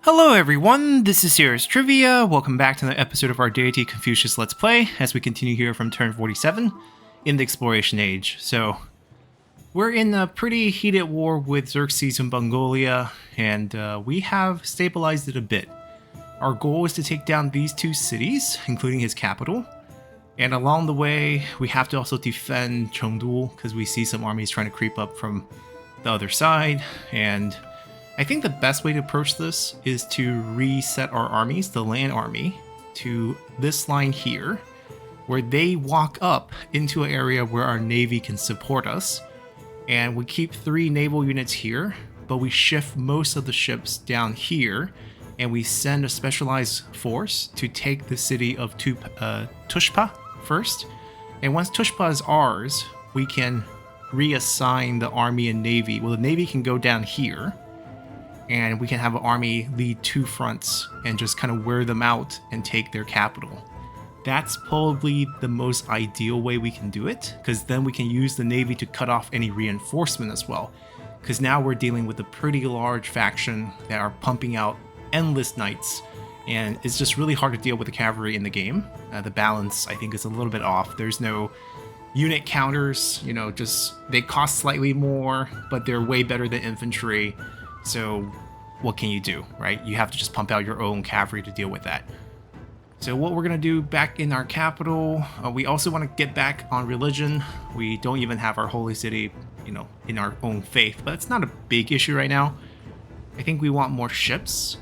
Hello everyone, this is Serious Trivia. Welcome back to another episode of our Deity Confucius Let's Play as we continue here from turn 47 in the Exploration Age. So, we're in a pretty heated war with Xerxes in Mongolia, and we have stabilized it a bit. Our goal is to take down these two cities, including his capital, and along the way we have to also defend Chengdu because we see some armies trying to creep up from the other side, and I think the best way to approach this is to reset our armies, the land army, to this line here, where they walk up into an area where our navy can support us. And we keep 3 naval units here, but we shift most of the ships down here, and we send a specialized force to take the city of Tushpa first. And once Tushpa is ours, we can reassign the army and navy. Well, the navy can go down here, and we can have an army lead 2 fronts and just kind of wear them out and take their capital. That's probably the most ideal way we can do it, because then we can use the navy to cut off any reinforcement as well. Because now we're dealing with a pretty large faction that are pumping out endless knights, and it's just really hard to deal with the cavalry in the game. The balance, I think, is a little bit off. There's no unit counters, just they cost slightly more, but they're way better than infantry. So what can you do, right? You have to just pump out your own cavalry to deal with that. So what we're going to do back in our capital, we also want to get back on religion. We don't even have our holy city, in our own faith, but it's not a big issue right now. I think we want more ships.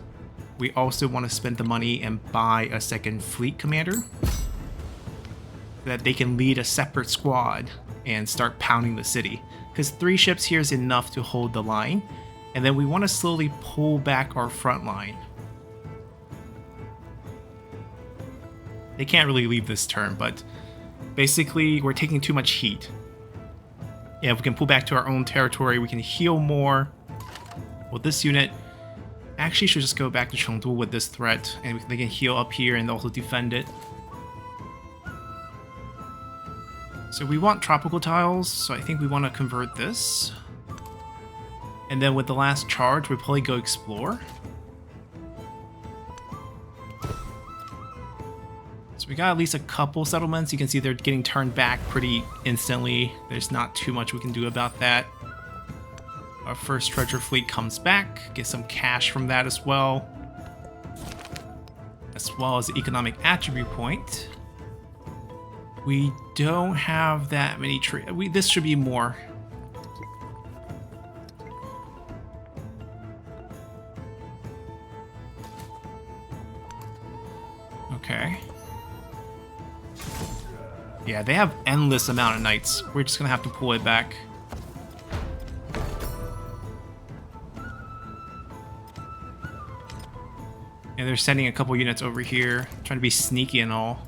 We also want to spend the money and buy a second fleet commander so that they can lead a separate squad and start pounding the city. Because 3 ships here is enough to hold the line. And then we want to slowly pull back our front line. They can't really leave this turn, but basically we're taking too much heat. Yeah, if we can pull back to our own territory, we can heal more. Well, this unit actually should just go back to Chengdu with this threat, and they can heal up here and also defend it. So we want tropical tiles, so I think we want to convert this. And then with the last charge, we'll probably go explore. So we got at least a couple settlements. You can see they're getting turned back pretty instantly. There's not too much we can do about that. Our first treasure fleet comes back. Get some cash from that as well. As well as the economic attribute point. We don't have that many this should be more. Okay. Yeah, they have endless amount of knights. We're just gonna have to pull it back. And they're sending a couple units over here, trying to be sneaky and all.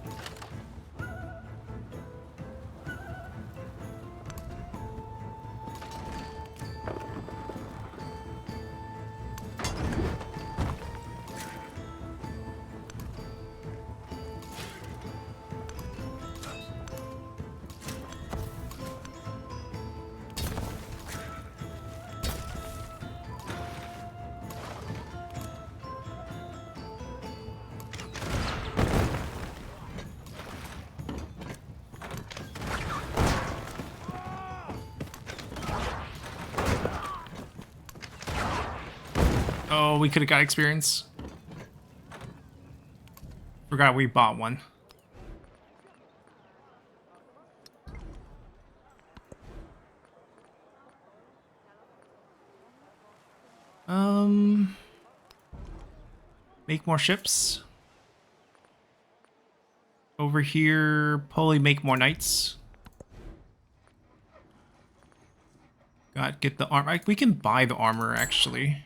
Oh, we could have got experience. Forgot we bought one. Make more ships. Over here, probably make more knights. Get the armor. We can buy the armor, actually.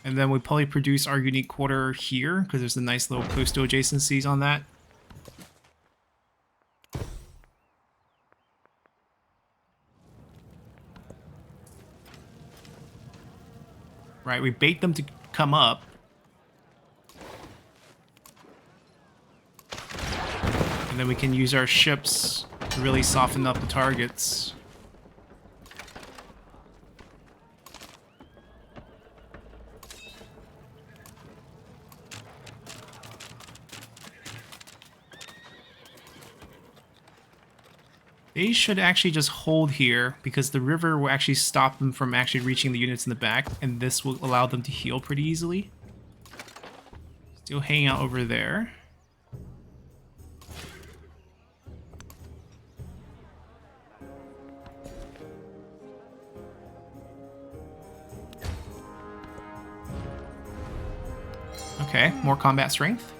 And then we probably produce our unique quarter here, because there's a nice little coastal adjacencies on that. Right, we bait them to come up. And then we can use our ships to really soften up the targets. They should actually just hold here because the river will actually stop them from actually reaching the units in the back, and this will allow them to heal pretty easily. Still hanging out over there. Okay, more combat strength.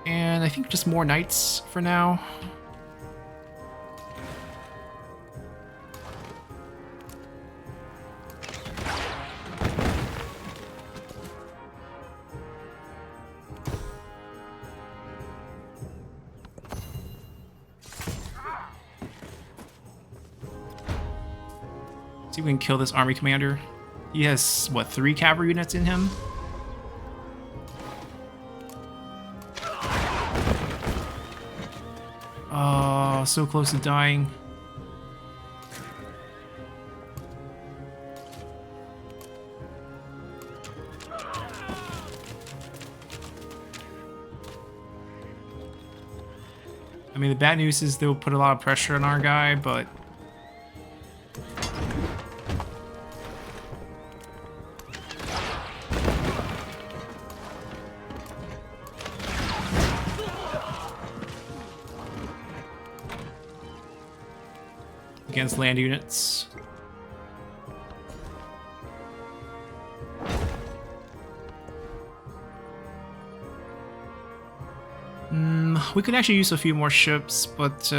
And I think just more knights for now. See if we can kill this army commander. He has, what, 3 cavalry units in him? Oh, so close to dying. I mean, the bad news is they'll put a lot of pressure on our guy, but... against land units. We could actually use a few more ships, but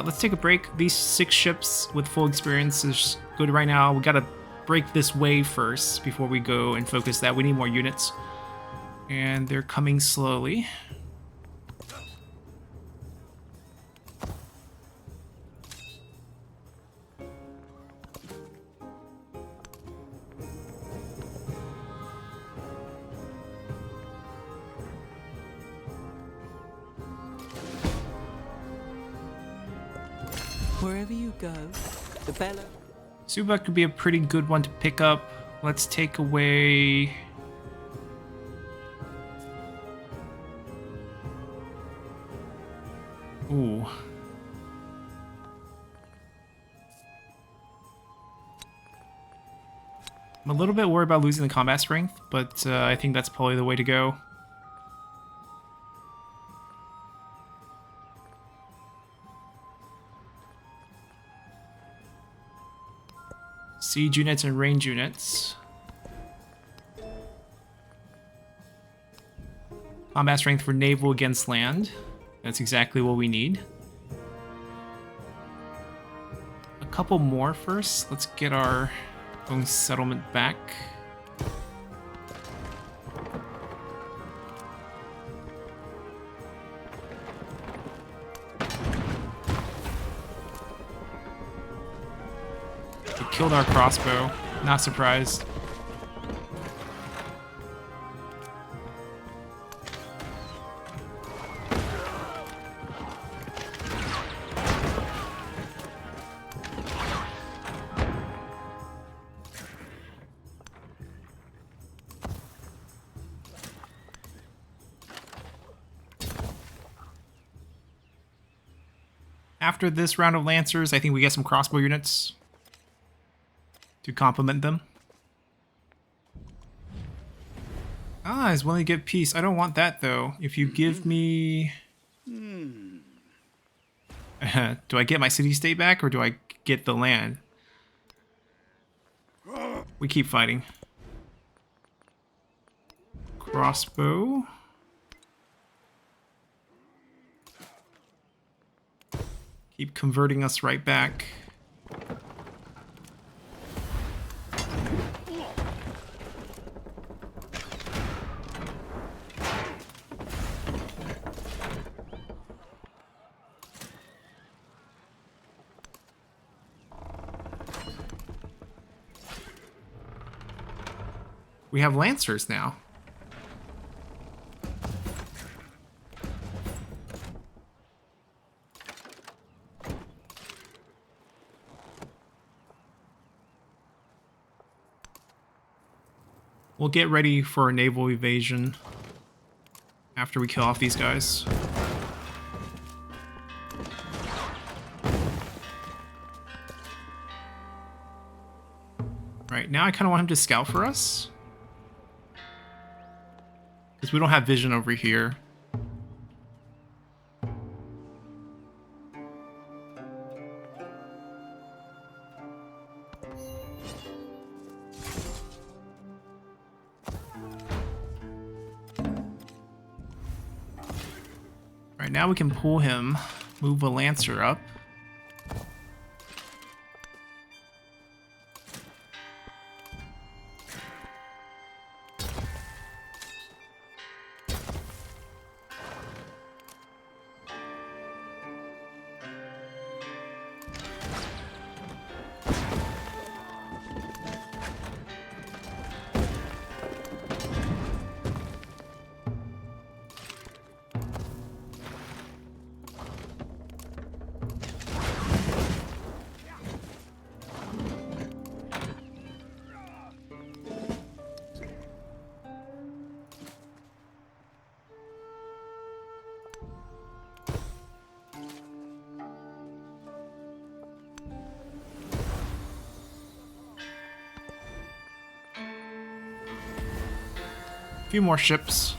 let's take a break. These 6 ships with full experience is good right now. We gotta break this wave first before we go and focus that. We need more units. And they're coming slowly. Wherever you go, the bellow. Suba could be a pretty good one to pick up. Let's take away... Ooh. I'm a little bit worried about losing the combat strength, but I think that's probably the way to go. Siege units and range units. Combat strength for naval against land. That's exactly what we need. A couple more first. Let's get our own settlement back. Killed our crossbow. Not surprised. After this round of Lancers, I think we get some crossbow units to complement them. Ah, is willing to give peace. I don't want that though. If you give me... do I get my city-state back or do I get the land? We keep fighting. Crossbow. Keep converting us right back. We have Lancers now. We'll get ready for a naval evasion after we kill off these guys. Right, now I kind of want him to scout for us. Because we don't have vision over here. Right, now we can pull him, move a Lancer up. Few more ships.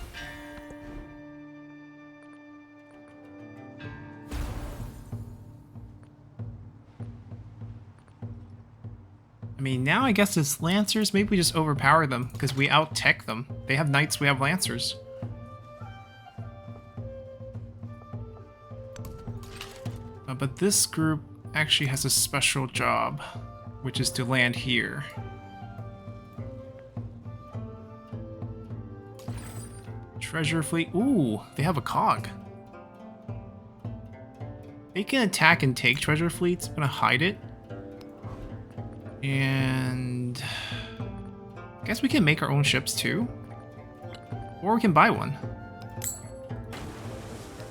I mean, now I guess it's Lancers. Maybe we just overpower them because we out-tech them. They have Knights, we have Lancers. But this group actually has a special job, which is to land here. Treasure fleet. Ooh, they have a cog. They can attack and take treasure fleets. I'm gonna hide it. And I guess we can make our own ships too. Or we can buy one.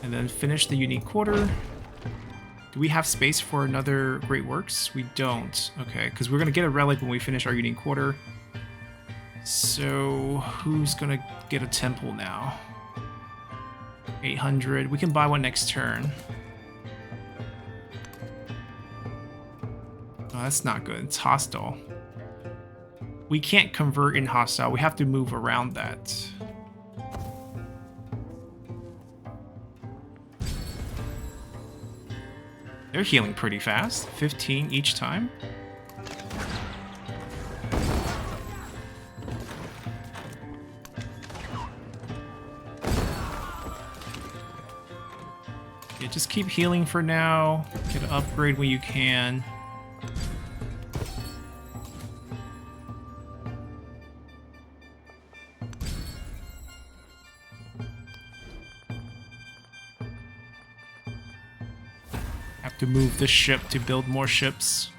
And then finish the unique quarter. Do we have space for another Great Works? We don't. Okay, because we're gonna get a relic when we finish our unique quarter. So, who's gonna get a temple now? 800. We can buy one next turn. Oh, that's not good. It's hostile. We can't convert in hostile. We have to move around that. They're healing pretty fast. 15 each time. Just keep healing for now. Get an upgrade when you can. Have to move this ship to build more ships.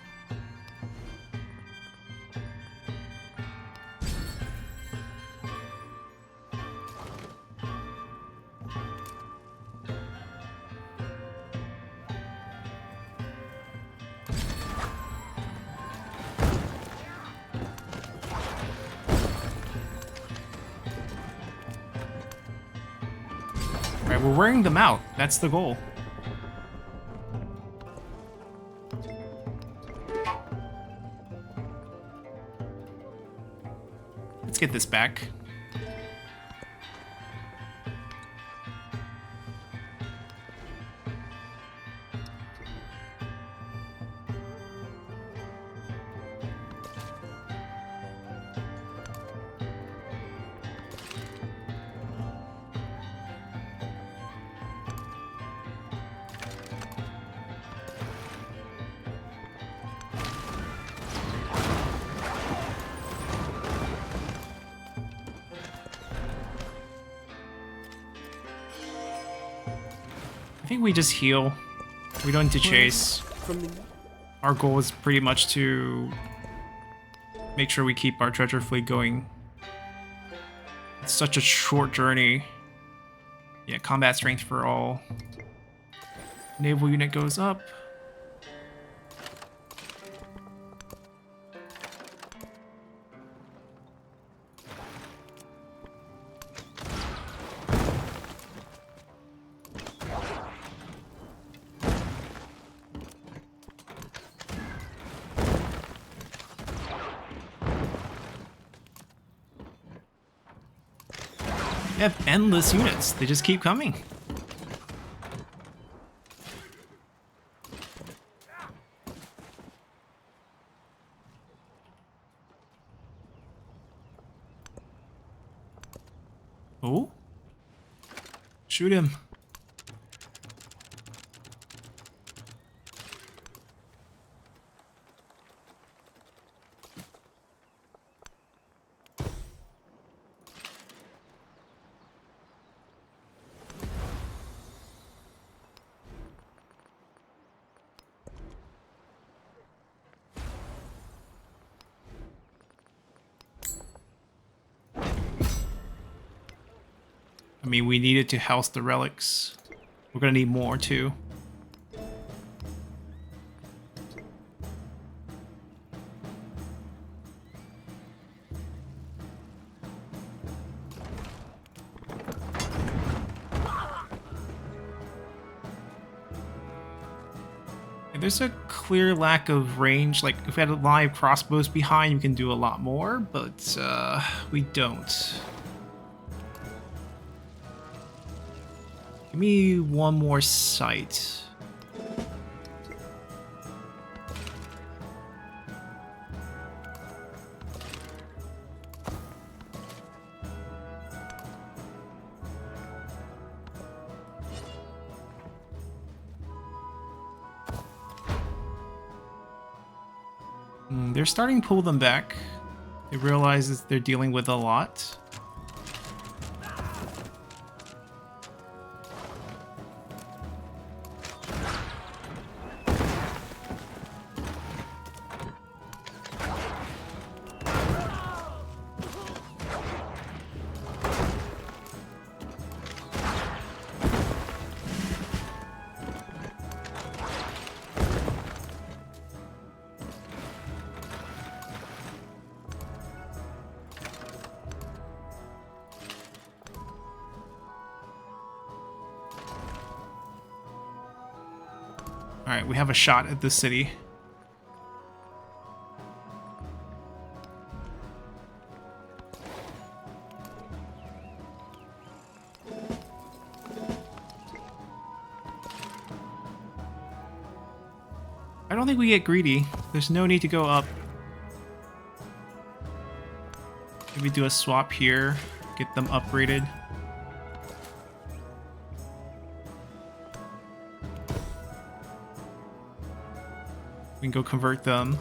We're wearing them out. That's the goal. Let's get this back. I think we just heal. We don't need to chase. Our goal is pretty much to make sure we keep our treasure fleet going. It's such a short journey. Yeah, combat strength for all. Naval unit goes up. They have endless units. They just keep coming. Oh? Shoot him. I mean, we needed to house the relics. We're gonna need more too. There's a clear lack of range. Like, if we had live crossbows behind, we can do a lot more, but we don't. Give me one more site. They're starting to pull them back. They realize that they're dealing with a lot. Alright, we have a shot at this city. I don't think we get greedy. There's no need to go up. Maybe do a swap here, get them upgraded. We can go convert them.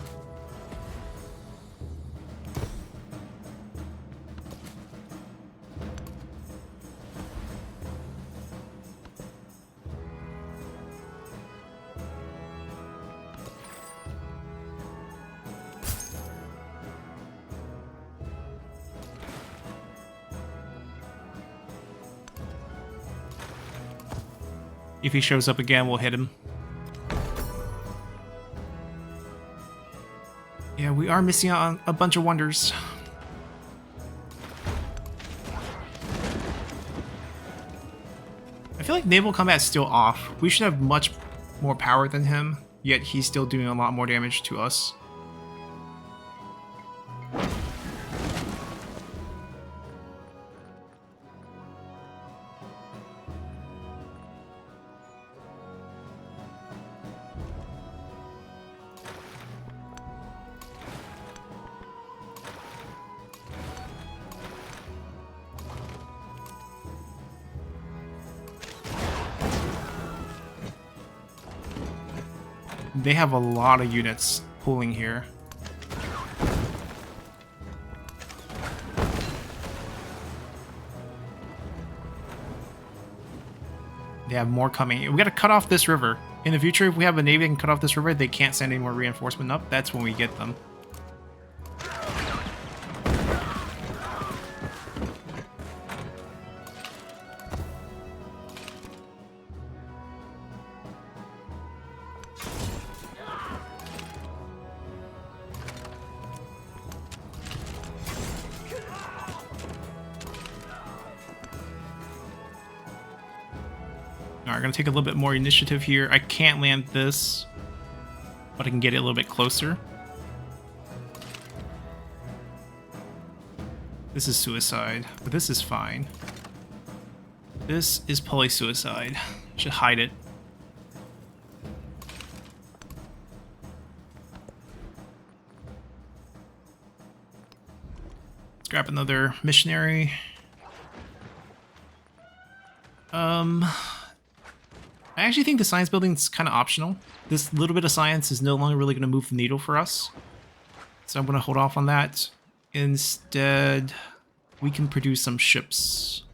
If he shows up again, we'll hit him. Yeah, we are missing out on a bunch of wonders. I feel like naval combat's still off. We should have much more power than him, yet he's still doing a lot more damage to us. They have a lot of units pulling here. They have more coming. We gotta cut off this river. In the future, if we have a navy that can cut off this river, they can't send any more reinforcement up. That's when we get them. Alright, gonna take a little bit more initiative here. I can't land this, but I can get it a little bit closer. This is suicide, but this is fine. This is poly-suicide. Should hide it. Let's grab another missionary. I actually think the science building is kind of optional. This little bit of science is no longer really going to move the needle for us. So I'm going to hold off on that. Instead, we can produce some ships.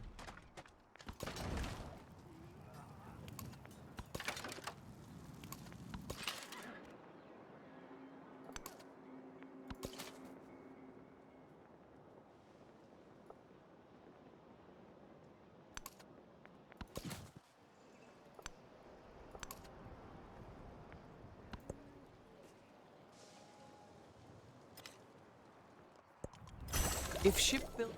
If ship built.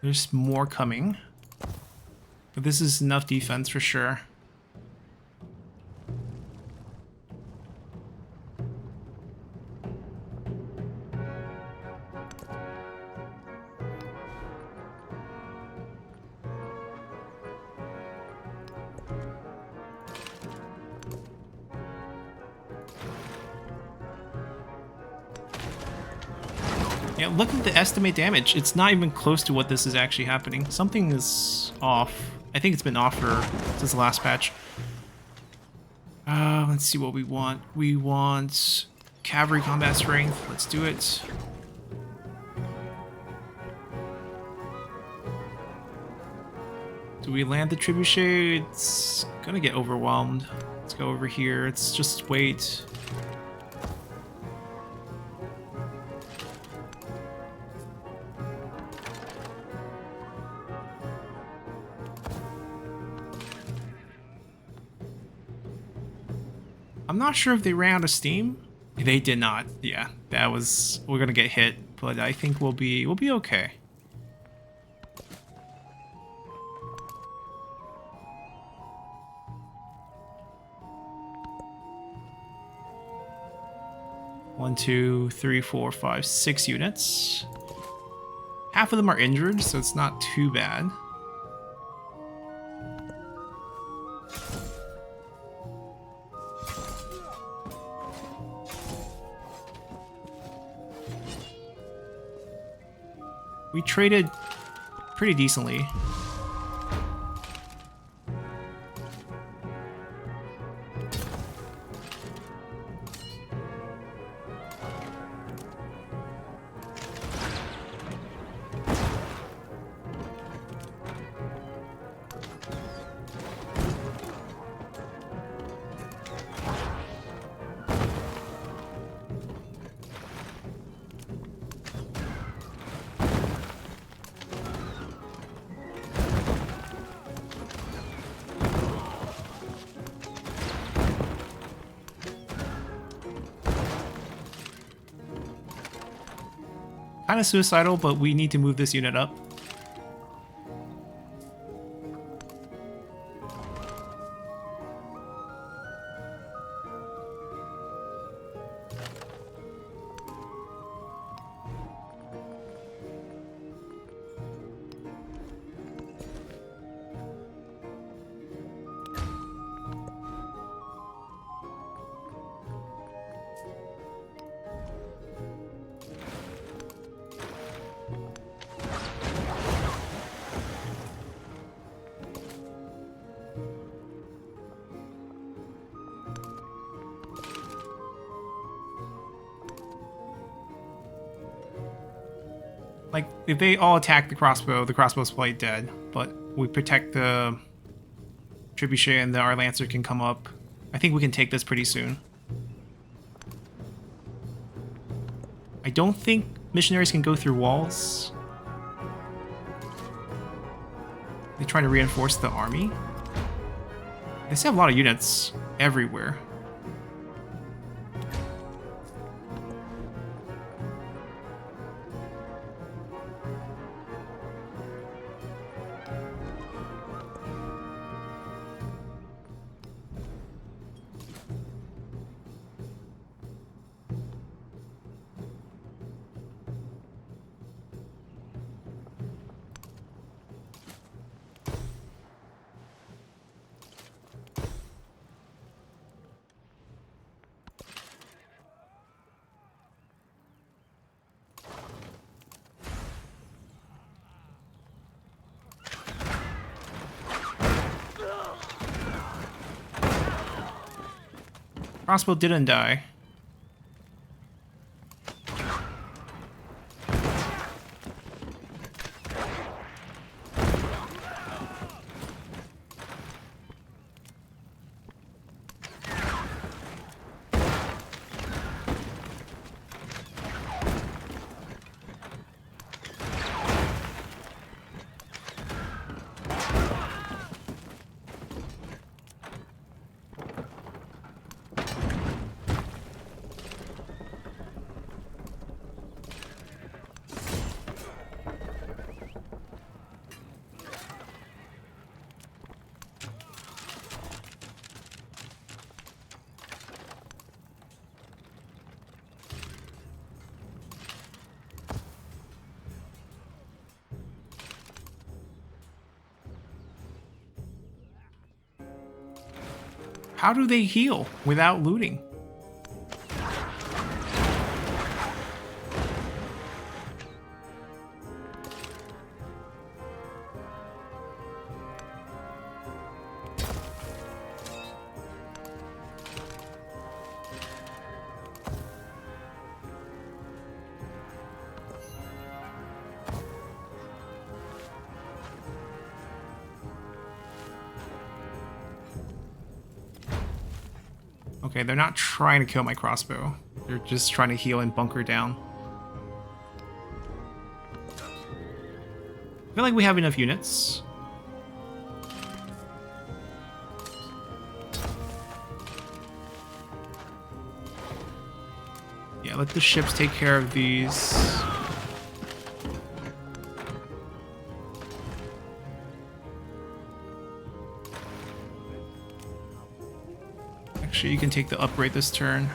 There's more coming. But this is enough defense for sure. Yeah, look at the estimate damage. It's not even close to what this is actually happening. Something is off. I think it's been off since the last patch. Let's see what we want. We want cavalry combat strength. Let's do it. Do we land the trebuchet? It's gonna get overwhelmed. Let's go over here. Let's just wait. I'm not sure if they ran out of steam. They did not. Yeah, that was, we're gonna get hit, but I think we'll be okay. One, two, three, four, five, 6 units. Half of them are injured, so it's not too bad. We traded pretty decently. Kind of suicidal, but we need to move this unit up. Like, if they all attack the crossbow's probably dead. But we protect the trebuchet and our lancer can come up I think we can take this pretty soon. I don't think missionaries can go through walls. They try to reinforce the army. They still have a lot of units everywhere. Crossbow didn't die. How do they heal without looting? Okay, they're not trying to kill my crossbow. They're just trying to heal and bunker down. I feel like we have enough units. Yeah, let the ships take care of these. Actually, you can take the upgrade this turn.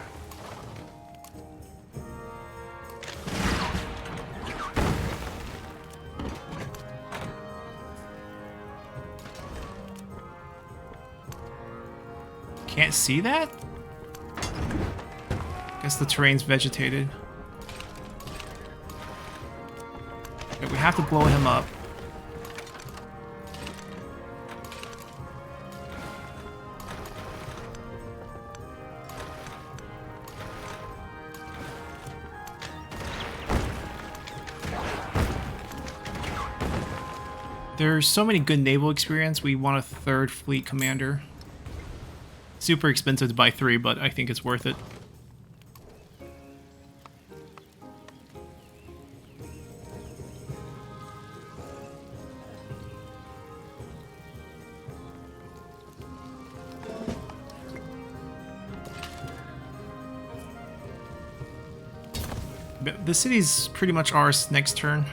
Can't see that? Guess the terrain's vegetated. Okay, we have to blow him up. There's so many good naval experience, we want a third fleet commander. Super expensive to buy 3, but I think it's worth it. But the city's pretty much ours next turn.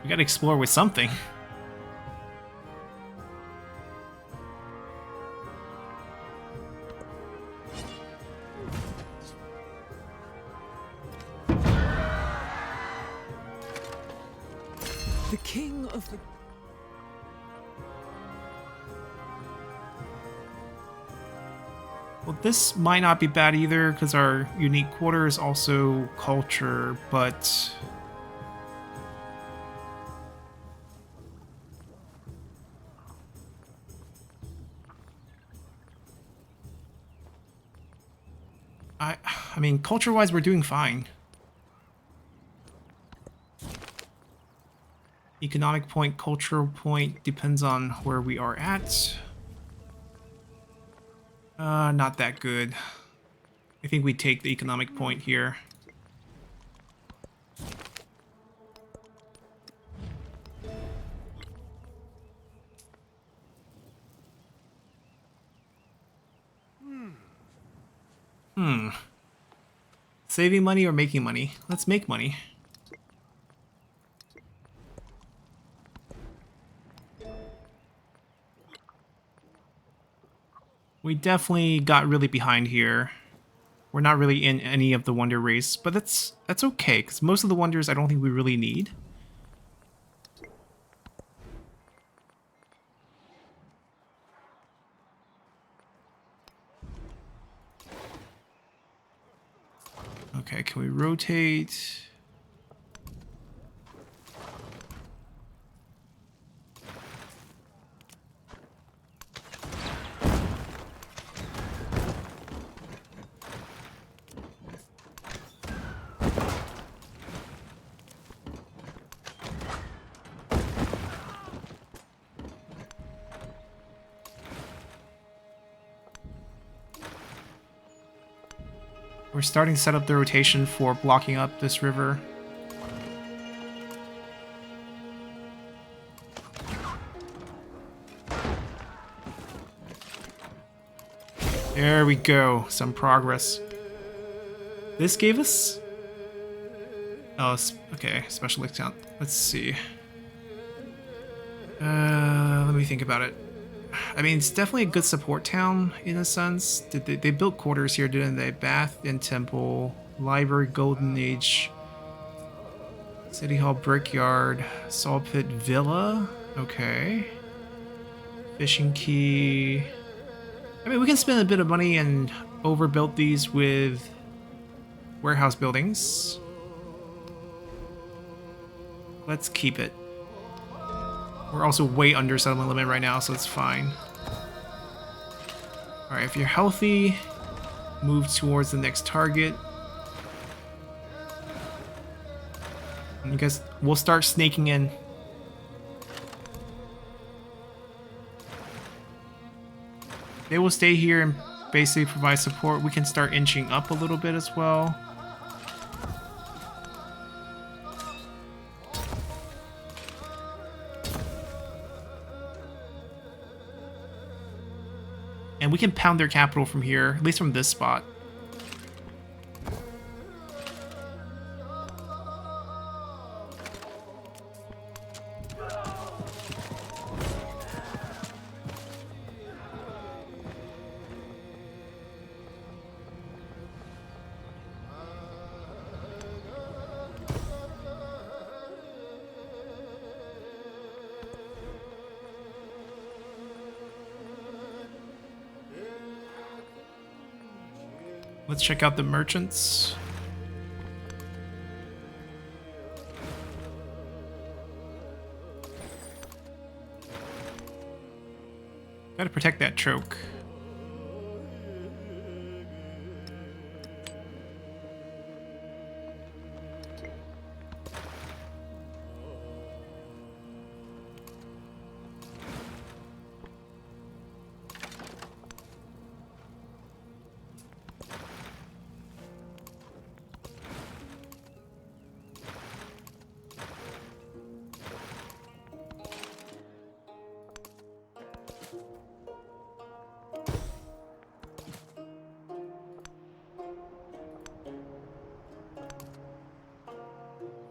We gotta explore with something. king of the... Well, this might not be bad either, because our unique quarter is also culture, but... I mean, culture-wise, we're doing fine. Economic point, cultural point, depends on where we are at. Not that good. I think we take the economic point here. Saving money or making money? Let's make money. We definitely got really behind here. We're not really in any of the wonder race, but that's okay, because most of the wonders I don't think we really need. Okay, can we rotate? We're starting to set up the rotation for blocking up this river. There we go, some progress. This gave us... Oh, okay, special account. Let's see. Let me think about it. I mean, it's definitely a good support town in a sense. They built quarters here, didn't they? Bath and Temple, Library, Golden Age, City Hall, Brickyard, Salt Pit Villa. Okay. Fishing Key. I mean, we can spend a bit of money and overbuild these with warehouse buildings. Let's keep it. We're also way under settlement limit right now, so it's fine. Alright, if you're healthy, move towards the next target. And you guys, we'll start snaking in. They will stay here and basically provide support. We can start inching up a little bit as well. And we can pound their capital from here, at least from this spot. Let's check out the merchants. Gotta protect that choke.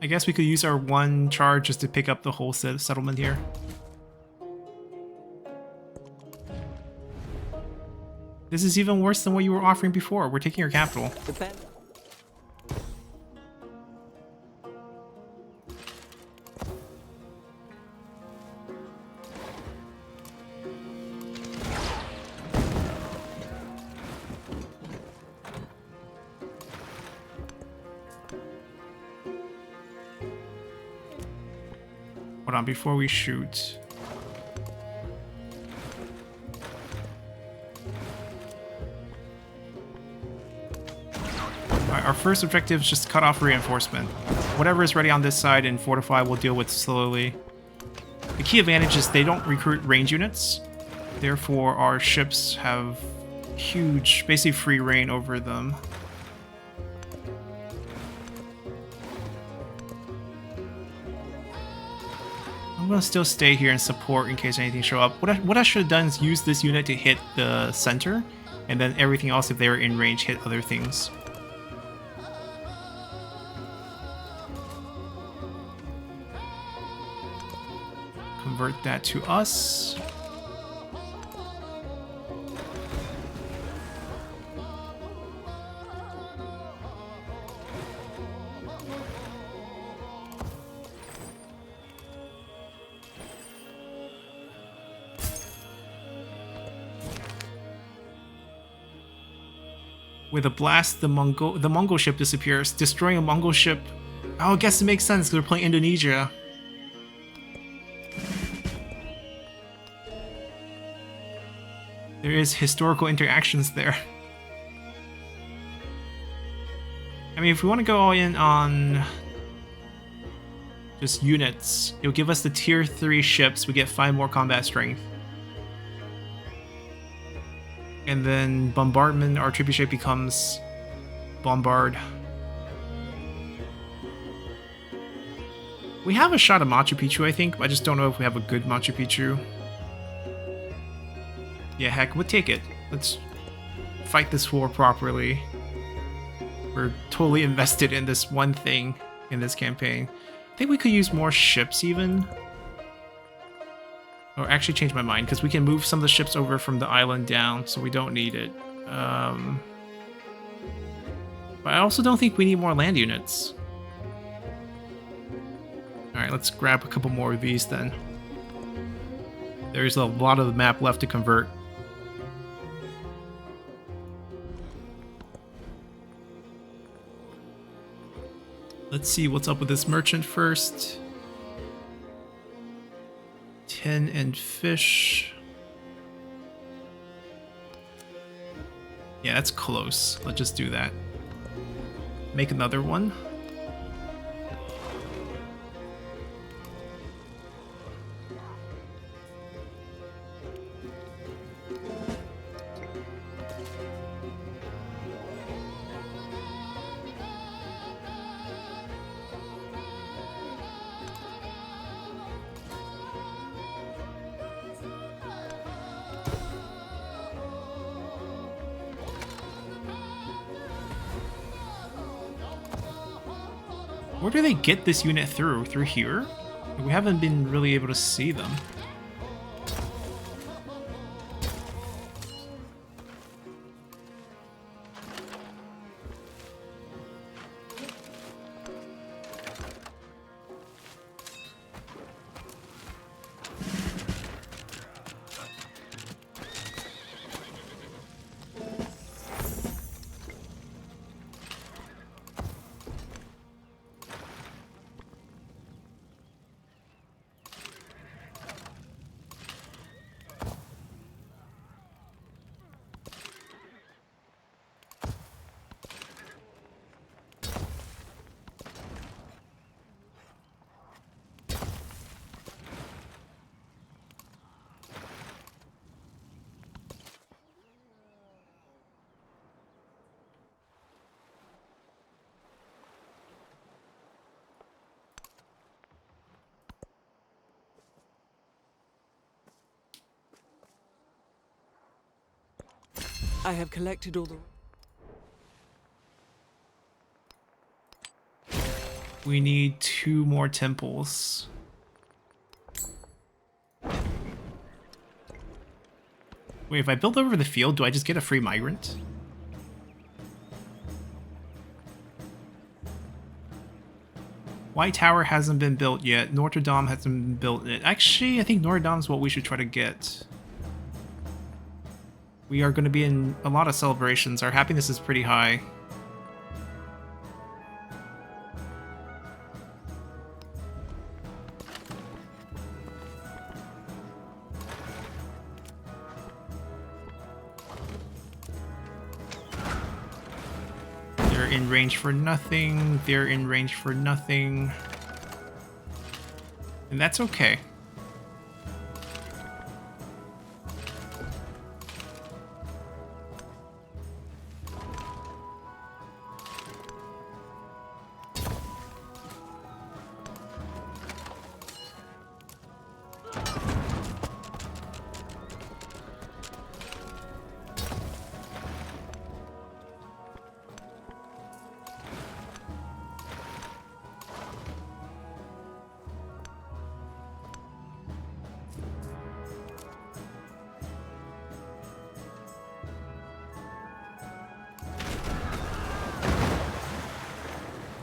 I guess we could use our one charge just to pick up the whole settlement here. This is even worse than what you were offering before. We're taking your capital. Hold on, before we shoot. Alright, our first objective is just cut off reinforcement. Whatever is ready on this side and fortify we'll deal with slowly. The key advantage is they don't recruit range units. Therefore, our ships have huge, basically free reign over them. I'm gonna still stay here and support in case anything show up. What I should have done is use this unit to hit the center, and then everything else, if they're in range, hit other things. Convert that to us. With a blast, the Mongol ship disappears. Destroying a Mongol ship. Oh, I guess it makes sense because we're playing Indonesia. There is historical interactions there. I mean, if we want to go all in on just units, it'll give us the tier 3 ships. We get 5 more combat strength. And then bombardment, our trebuchet becomes bombard. We have a shot at Machu Picchu, I think, but I just don't know if we have a good Machu Picchu. Yeah, heck, we'll take it. Let's fight this war properly. We're totally invested in this one thing in this campaign. I think we could use more ships even. Or actually change my mind, because we can move some of the ships over from the island down, so we don't need it. But I also don't think we need more land units. Alright, let's grab a couple more of these then. There's a lot of the map left to convert. Let's see what's up with this merchant first. Tin and fish. Yeah, that's close. Let's just do that. Make another one. Where do they get this unit through? Through here? We haven't been really able to see them. I have collected all the... We need 2 more temples. Wait, if I build over the field, do I just get a free migrant? White Tower hasn't been built yet. Notre Dame hasn't been built yet. Actually, I think Notre Dame is what we should try to get. We are going to be in a lot of celebrations. Our happiness is pretty high. They're in range for nothing. They're in range for nothing. And that's okay.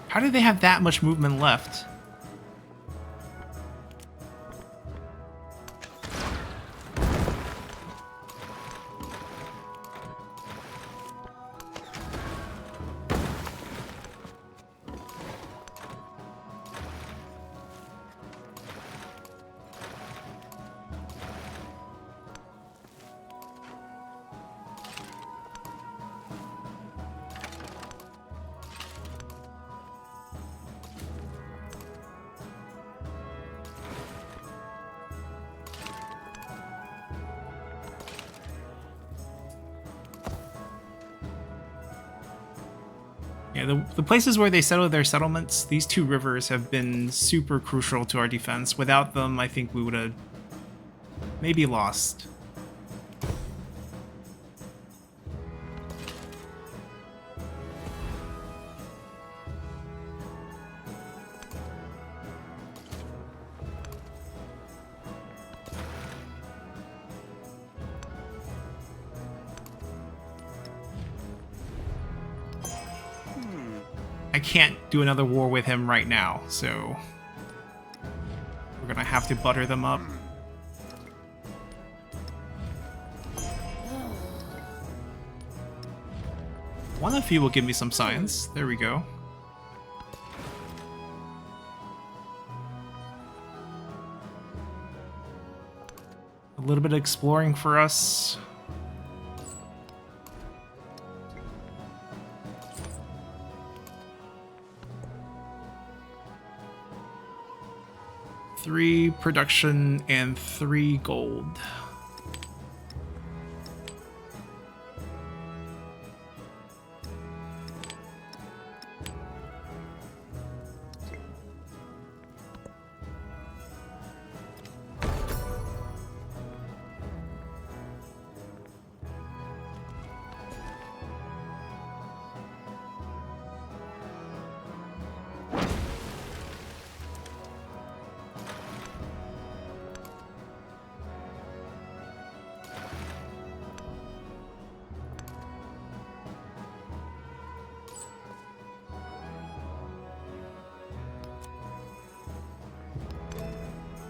How do they have that much movement left? Yeah, the places where they settle their settlements, these two rivers have been super crucial to our defense. Without them, I think we would have maybe lost. I can't do another war with him right now, so we're gonna have to butter them up. One of you will give me some science. There we go. A little bit of exploring for us. Three production and 3 gold.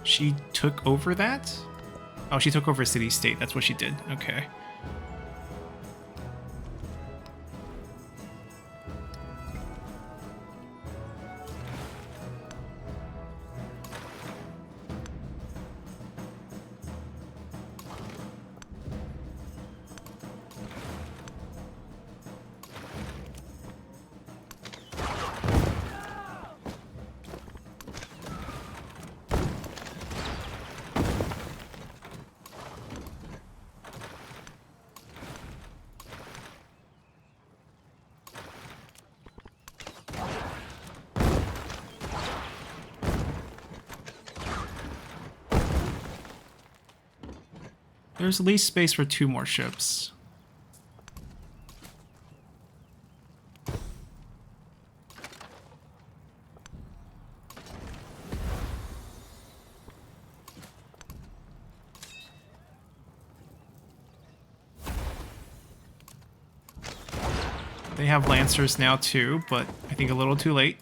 She took over that? Oh, she took over city-state. That's what she did. Okay. There's at least space for 2 more ships. They have Lancers now too, but I think a little too late.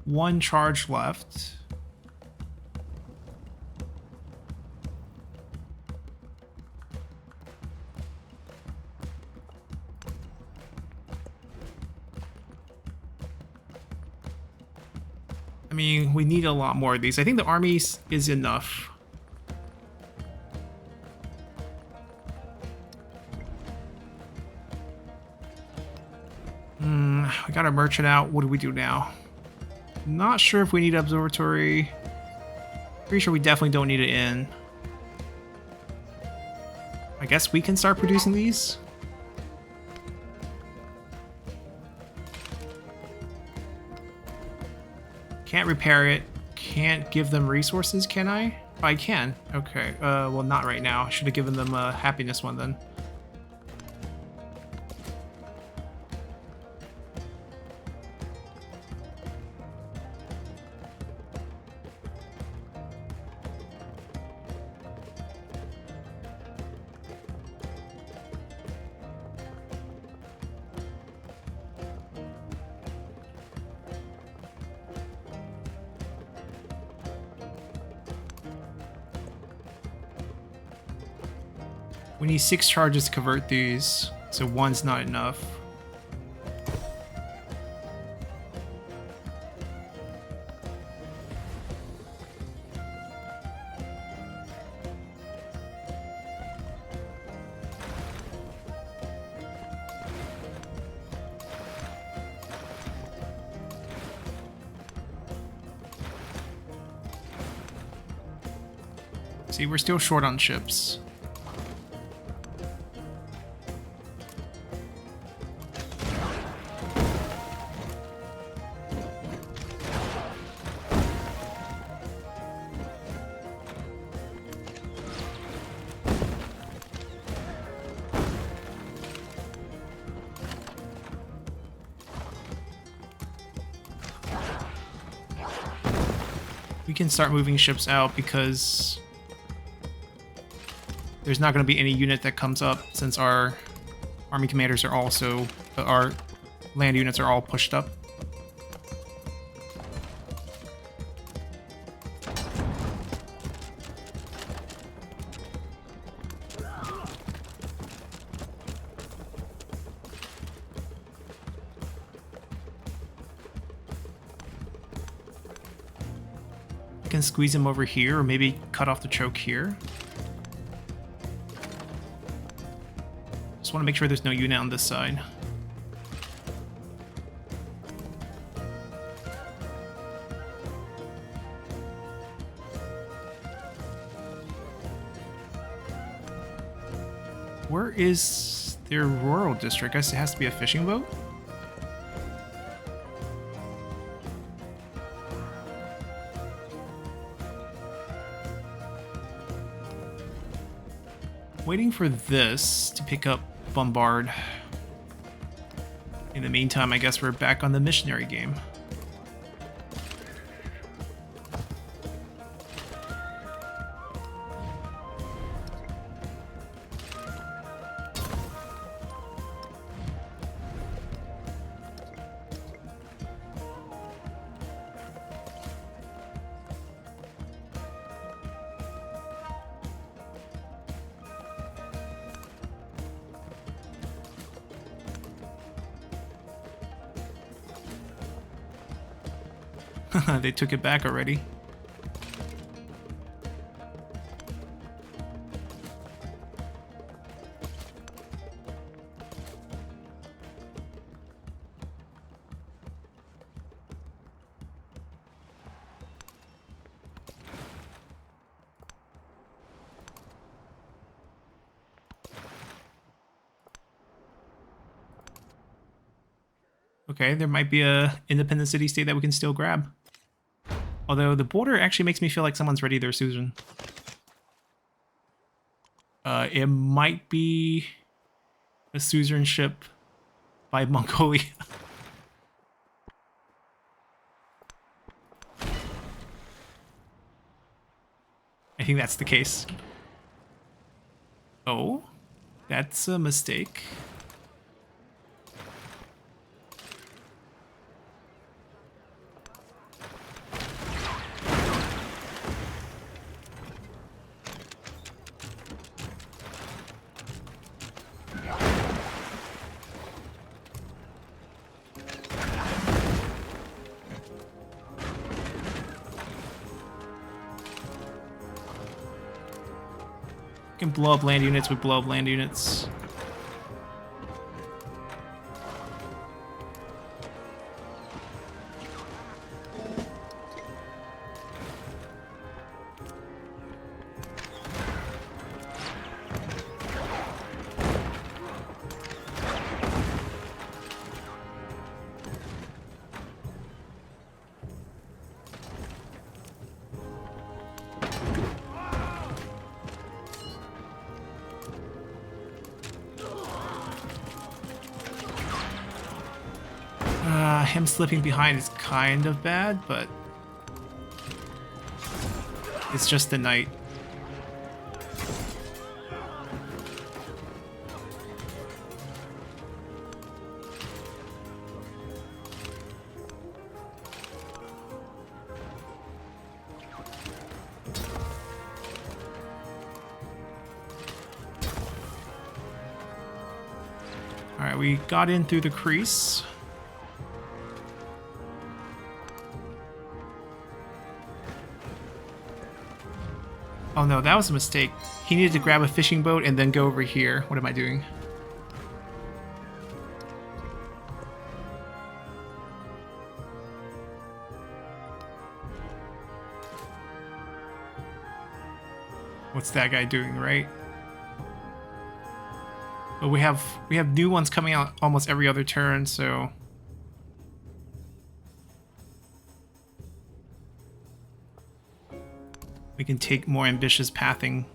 one charge left. I mean, we need a lot more of these. I think the army is enough. I got a merchant out. What do we do now? Not sure if we need observatory. Pretty sure we definitely don't need it in. I guess we can start producing these. Can't repair it. Can't give them resources, can I? Oh, I can. Okay. Well, not right now. I should have given them a happiness one then. We need 6 charges to convert these, so one's not enough. See, we're still short on ships. We can start moving ships out because there's not going to be any unit that comes up since our army commanders are also, our land units are all pushed up. I can squeeze him over here, or maybe cut off the choke here. Just want to make sure there's no unit on this side. Where is their rural district? I guess it has to be a fishing boat? Waiting for this to pick up Bombard. In the meantime, I guess we're back on the missionary game. They took it back already. Okay, there might be a independent city-state that we can still grab. Although the border actually makes me feel like someone's ready their suzerain. It might be a suzerainship by Mongolia. I think that's the case. Oh, that's a mistake. can blow up land units with blow up land units. Him slipping behind is kind of bad, but it's just the night. All right, we got in through the crease. Oh no, that was a mistake. He needed to grab a fishing boat and then go over here. What am I doing? What's that guy doing, right? But we have new ones coming out almost every other turn, so we can take more ambitious pathing.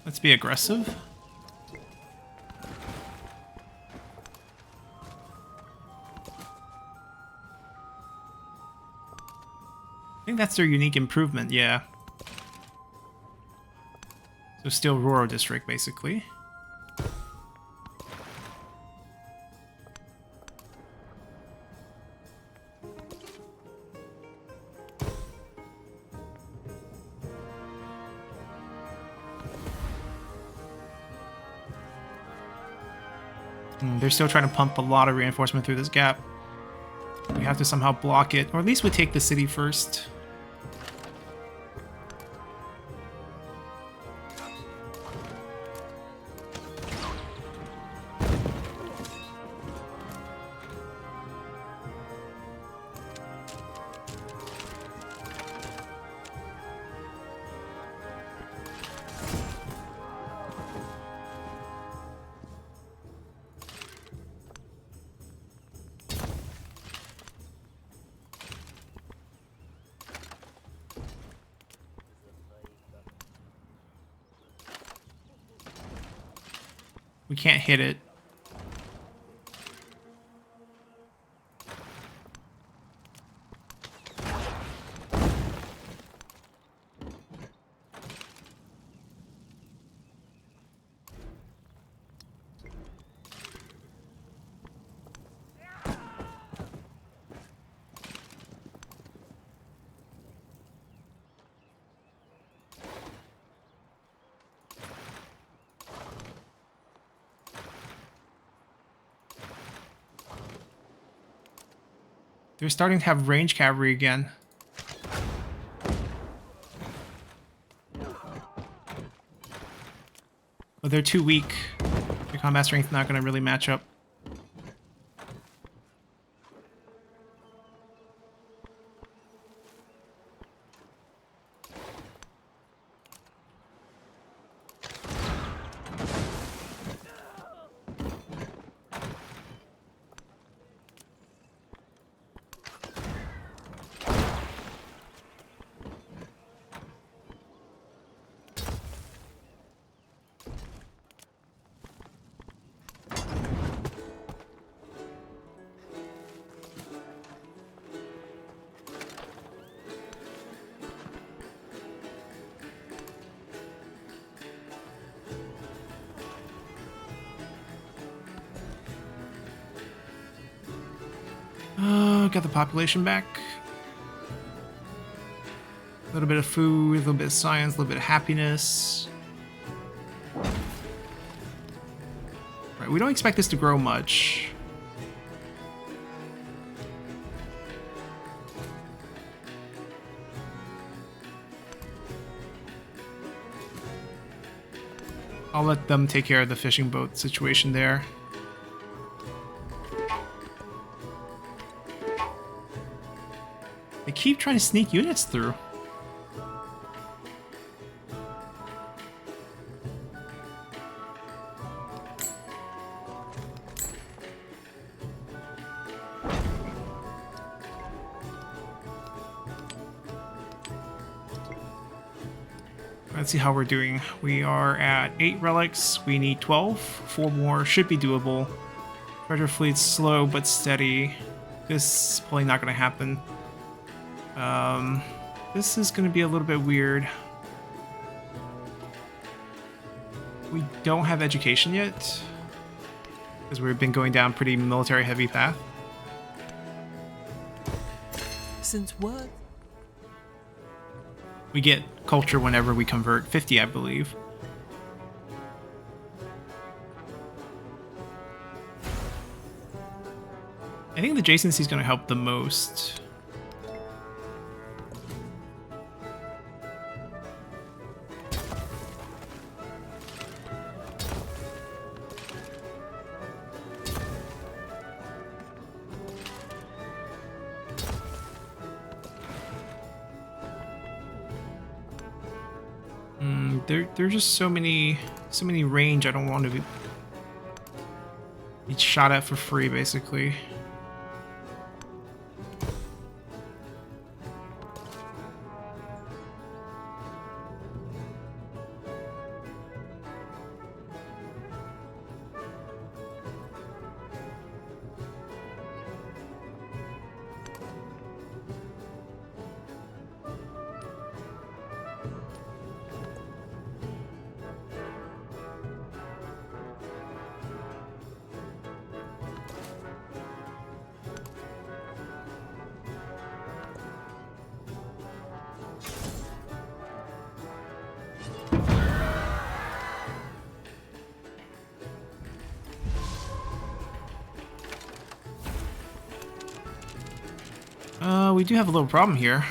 Let's be aggressive. I think that's their unique improvement, yeah. So still rural district, basically. They're still trying to pump a lot of reinforcement through this gap. We have to somehow block it, or at least we take the city first. We can't hit it. They're starting to have range cavalry again. But they're too weak. Their combat strength not going to really match up. Got the population back. A little bit of food, a little bit of science, a little bit of happiness. Right, we don't expect this to grow much. I'll let them take care of the fishing boat situation there. They keep trying to sneak units through. Let's see how we're doing. We are at 8 relics. We need 12. 4 more should be doable. Treasure fleet's slow but steady. This is probably not going to happen. This is going to be a little bit weird. We don't have education yet, because we've been going down pretty military heavy path. Since what? We get culture whenever we convert 50, I believe. I think the adjacency is going to help the most. There's just so many range I don't want to be shot at for free, basically. We do have a little problem here.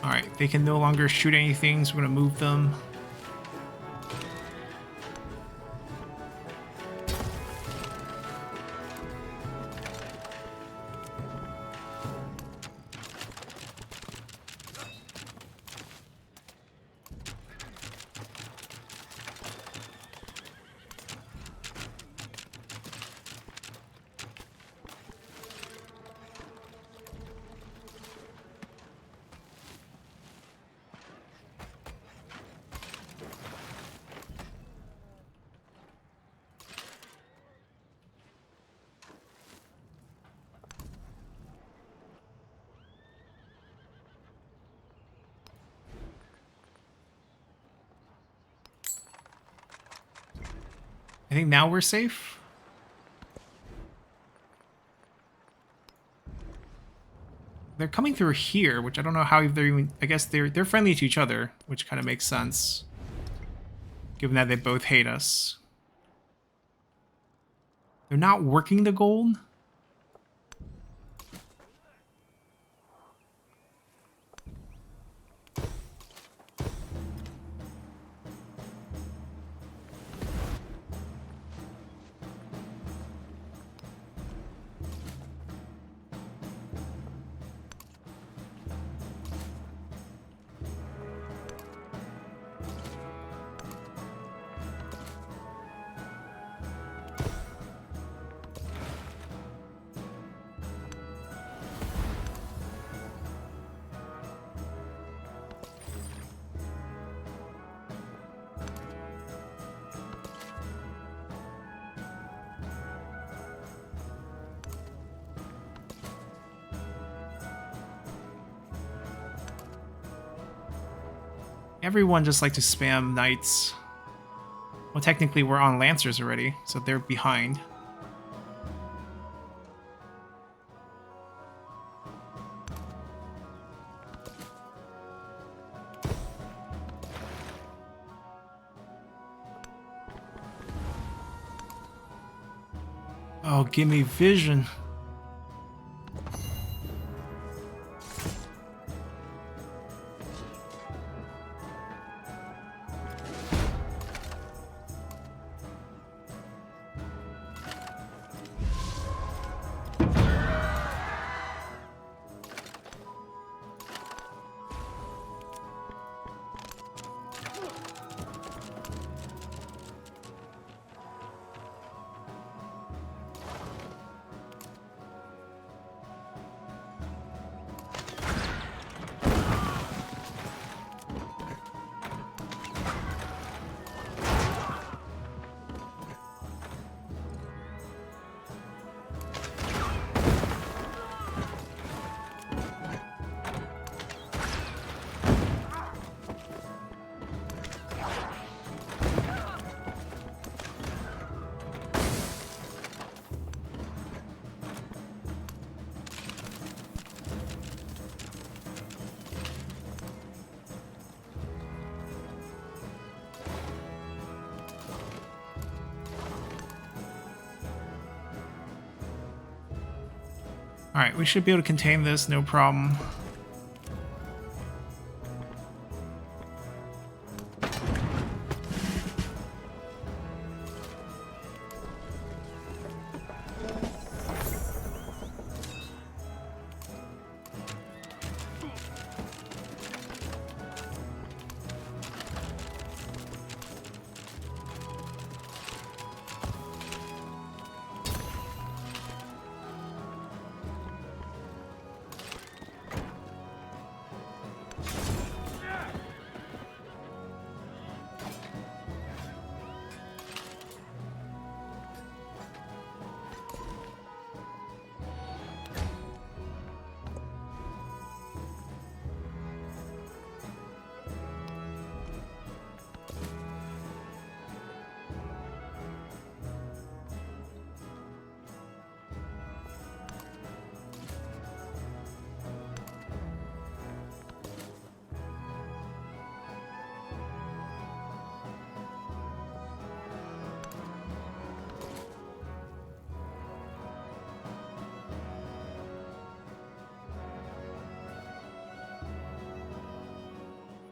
Alright, they can no longer shoot anything, so we're going to move them. I think now we're safe. They're coming through here, which I don't know how they're even... I guess they're friendly to each other, which kind of makes sense, given that they both hate us. They're not working the gold? Everyone just like to spam knights. Well, technically we're on lancers already, so they're behind. Oh, give me vision. Alright, we should be able to contain this, no problem.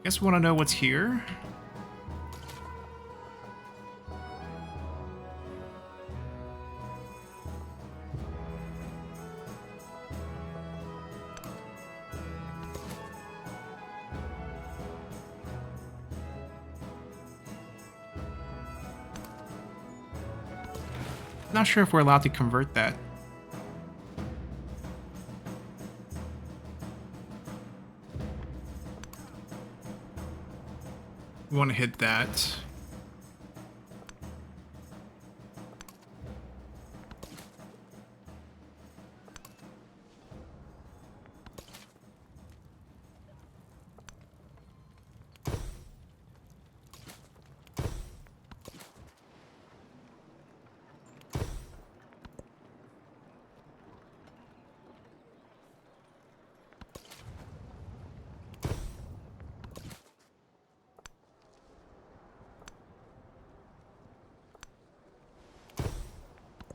Guess we want to know what's here. Not sure if we're allowed to convert that. We want to hit that.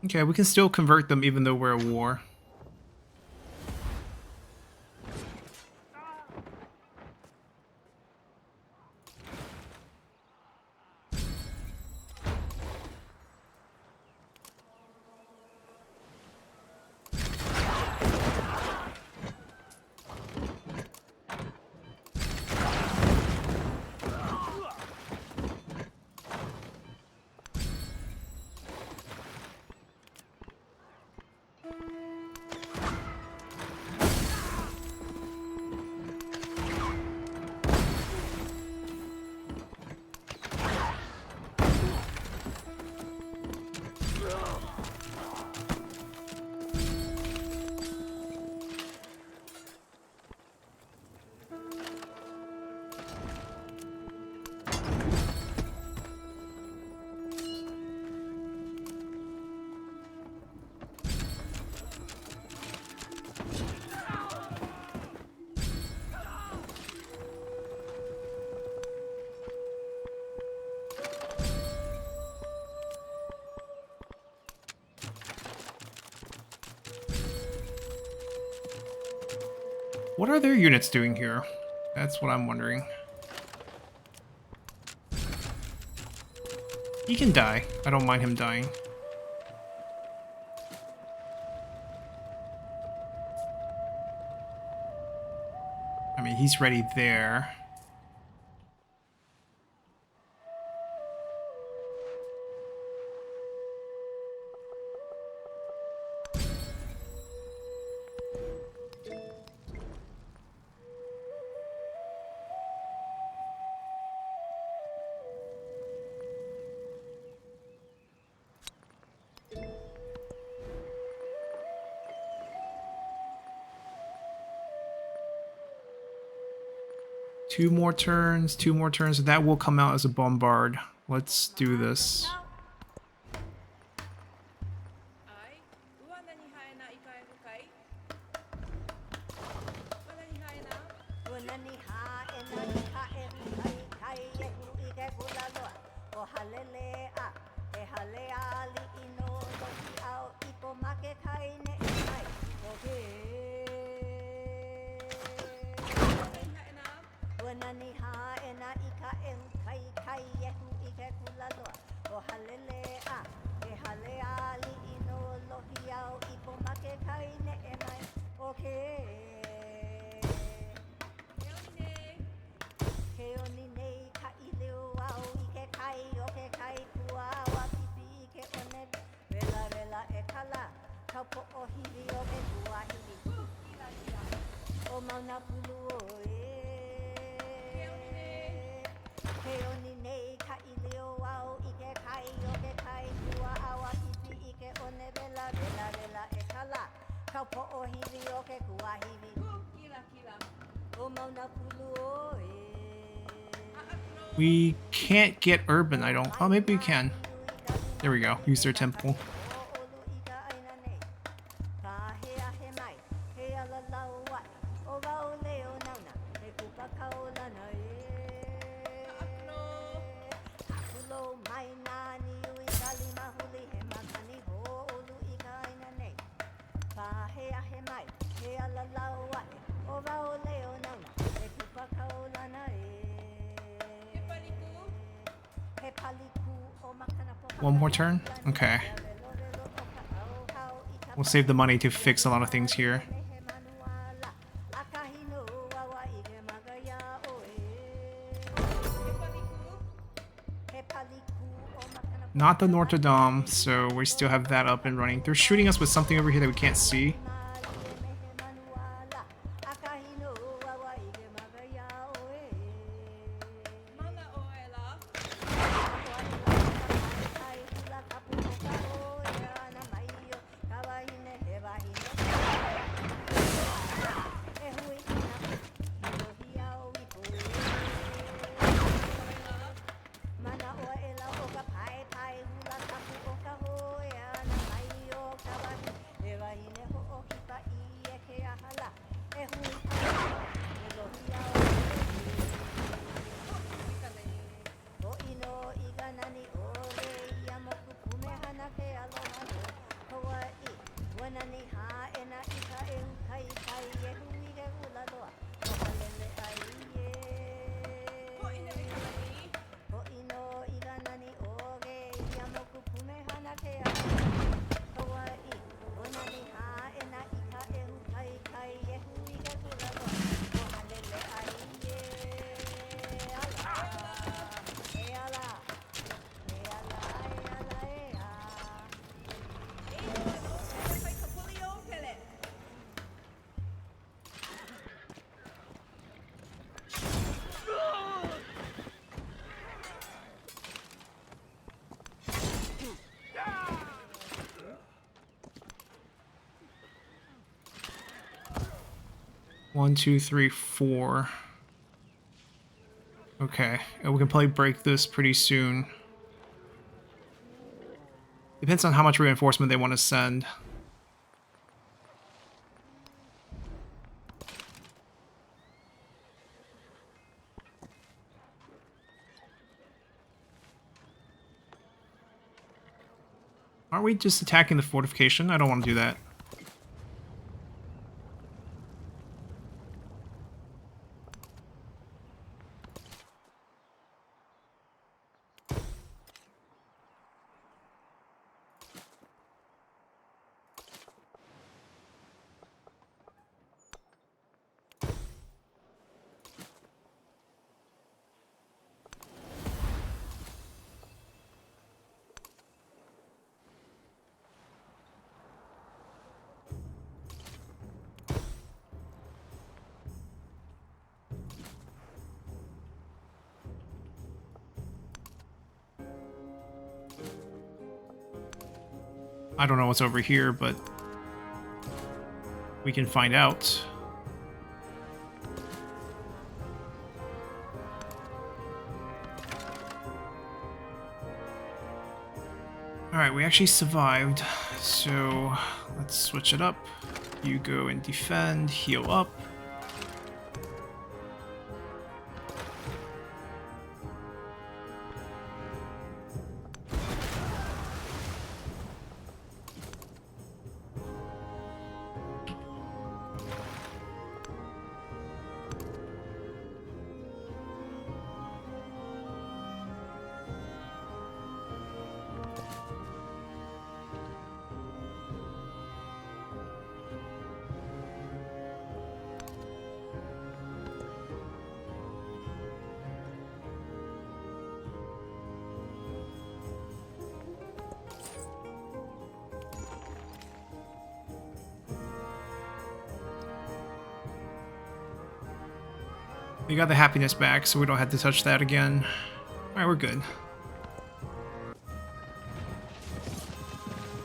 Okay, we can still convert them even though we're at war. What are their units doing here? That's what I'm wondering. He can die. I don't mind him dying. I mean, he's ready there. Two more turns, and that will come out as a bombard. Let's do this. We can't get urban, I don't. Oh, maybe we can. There we go. Use their temple. One more turn? Okay. We'll save the money to fix a lot of things here. Not the Notre Dame, so we still have that up and running. They're shooting us with something over here that we can't see. 1, 2, 3, 4. Okay, and we can probably break this pretty soon. Depends on how much reinforcement they want to send. Aren't we just attacking the fortification? I don't want to do that. I don't know what's over here, but we can find out. Alright, we actually survived, so let's switch it up. You go and defend, heal up. We got the happiness back, so we don't have to touch that again. Alright, we're good.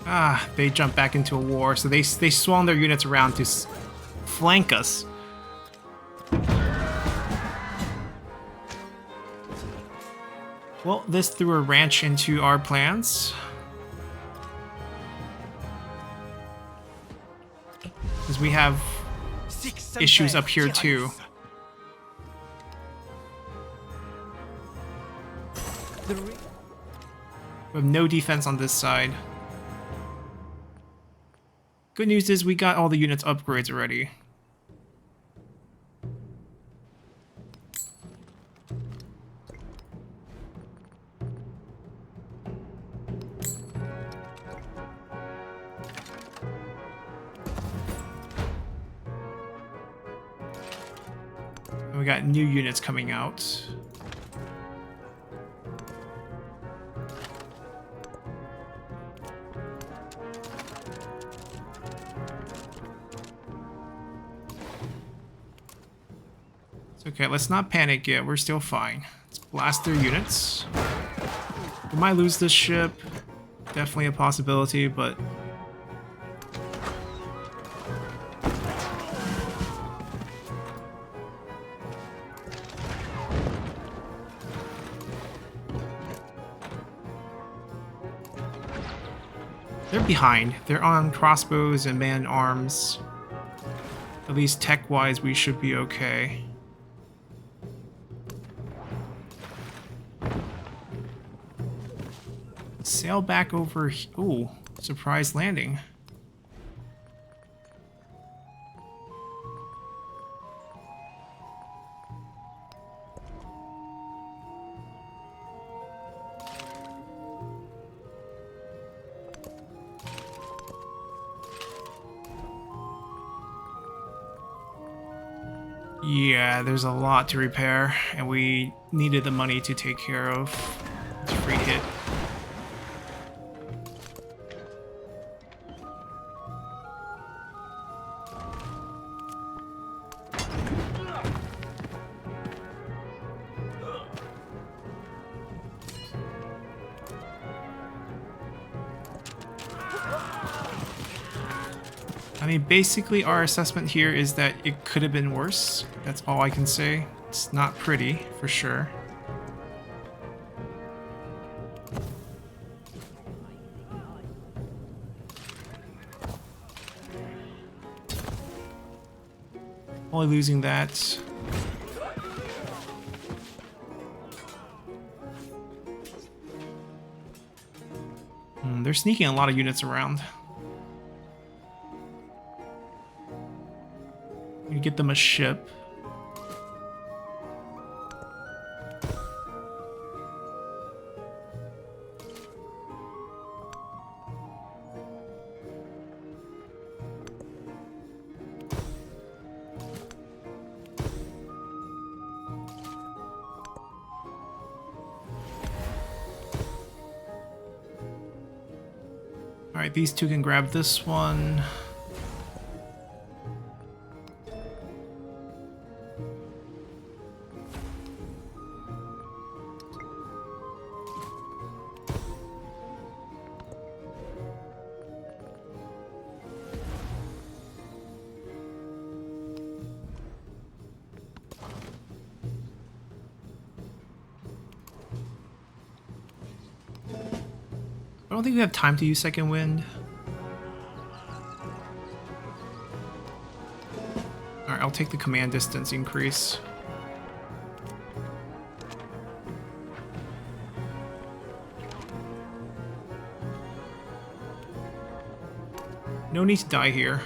Ah, they jumped back into a war, so they swung their units around to flank us. Well, this threw a wrench into our plans. Because we have issues up here too. We have no defense on this side. Good news is we got all the units upgrades already. And we got new units coming out. Okay, let's not panic yet. We're still fine. Let's blast their units. We might lose this ship. Definitely a possibility, but... they're behind. They're on crossbows and man-arms. At least tech-wise, we should be okay. Sail back over. Ooh, surprise landing. Yeah, there's a lot to repair, and we needed the money to take care of. It's a free hit. I mean, basically our assessment here is that it could have been worse. That's all I can say. It's not pretty, for sure. Only losing that. They're sneaking a lot of units around. You get them a ship. Alright, these two can grab this one. I don't think we have time to use second wind. Alright, I'll take the command distance increase. No need to die here.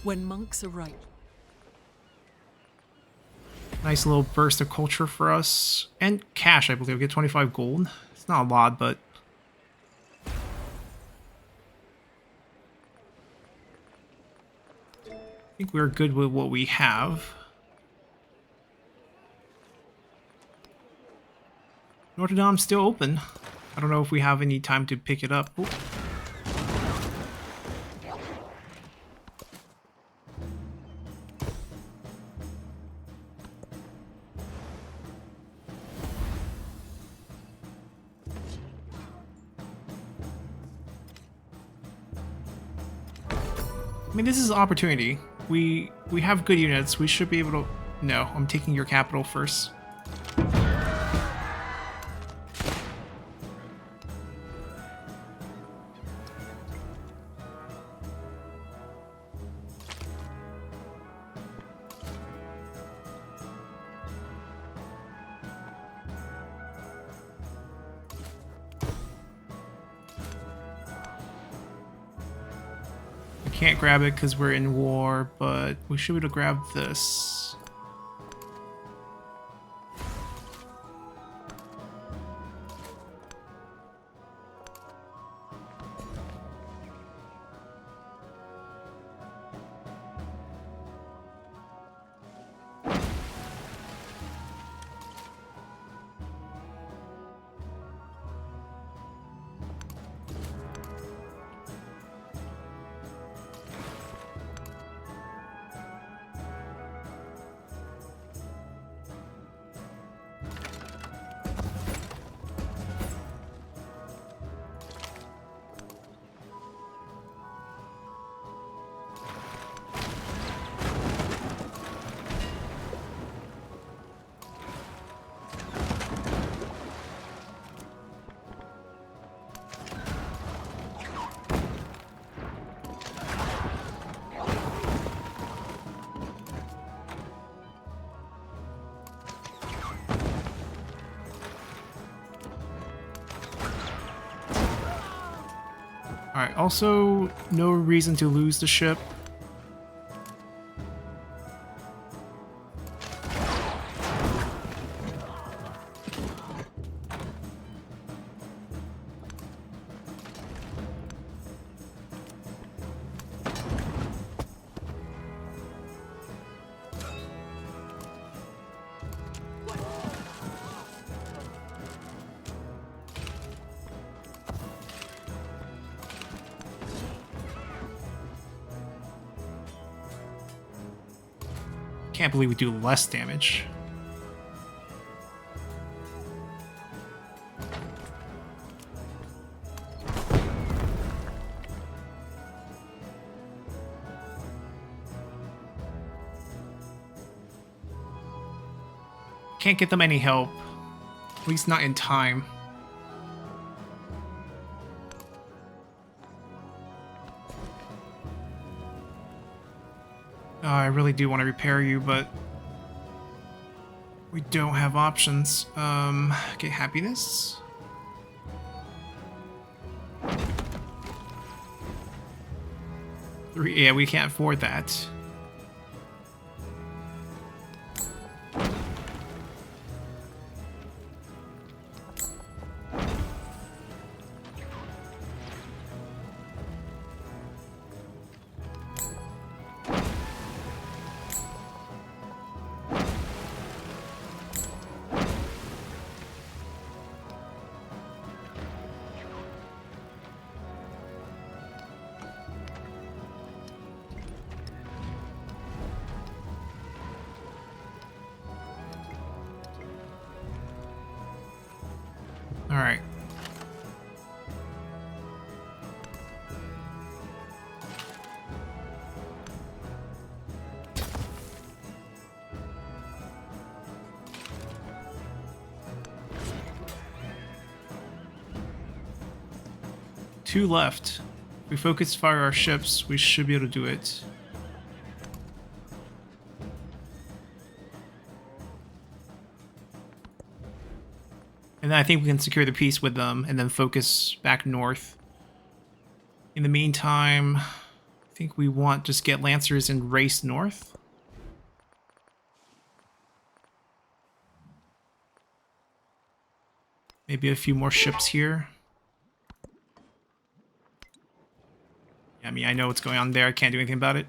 When monks are right. Nice little burst of culture for us. And cash, I believe. We get 25 gold. It's not a lot, but... I think we're good with what we have. Notre Dame's still open. I don't know if we have any time to pick it up. Ooh. I mean, this is an opportunity. We have good units. We should be able to... No, I'm taking your capital first. Can't grab it because we're in war, but we should be able to grab this. Alright, also, no reason to lose the ship. Can't believe we do less damage. Can't get them any help. At least not in time. Oh, I really do want to repair you, but we don't have options. Okay, happiness. Yeah, we can't afford that. All right. Two left. If we focus fire our ships, we should be able to do it. And then I think we can secure the peace with them and then focus back north. In the meantime, I think we want just get Lancers and race north. Maybe a few more ships here. I mean, I know what's going on there. I can't do anything about it.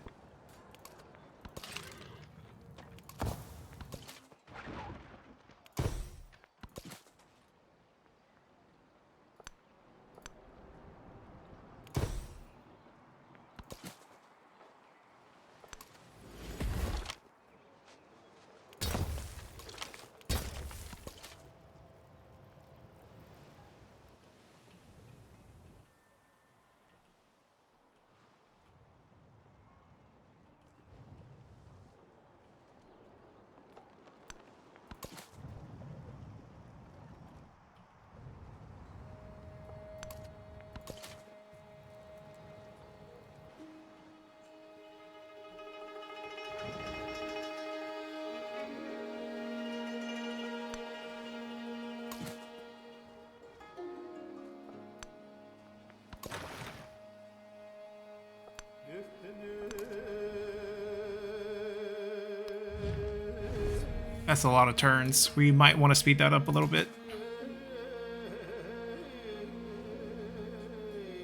That's a lot of turns. We might want to speed that up a little bit.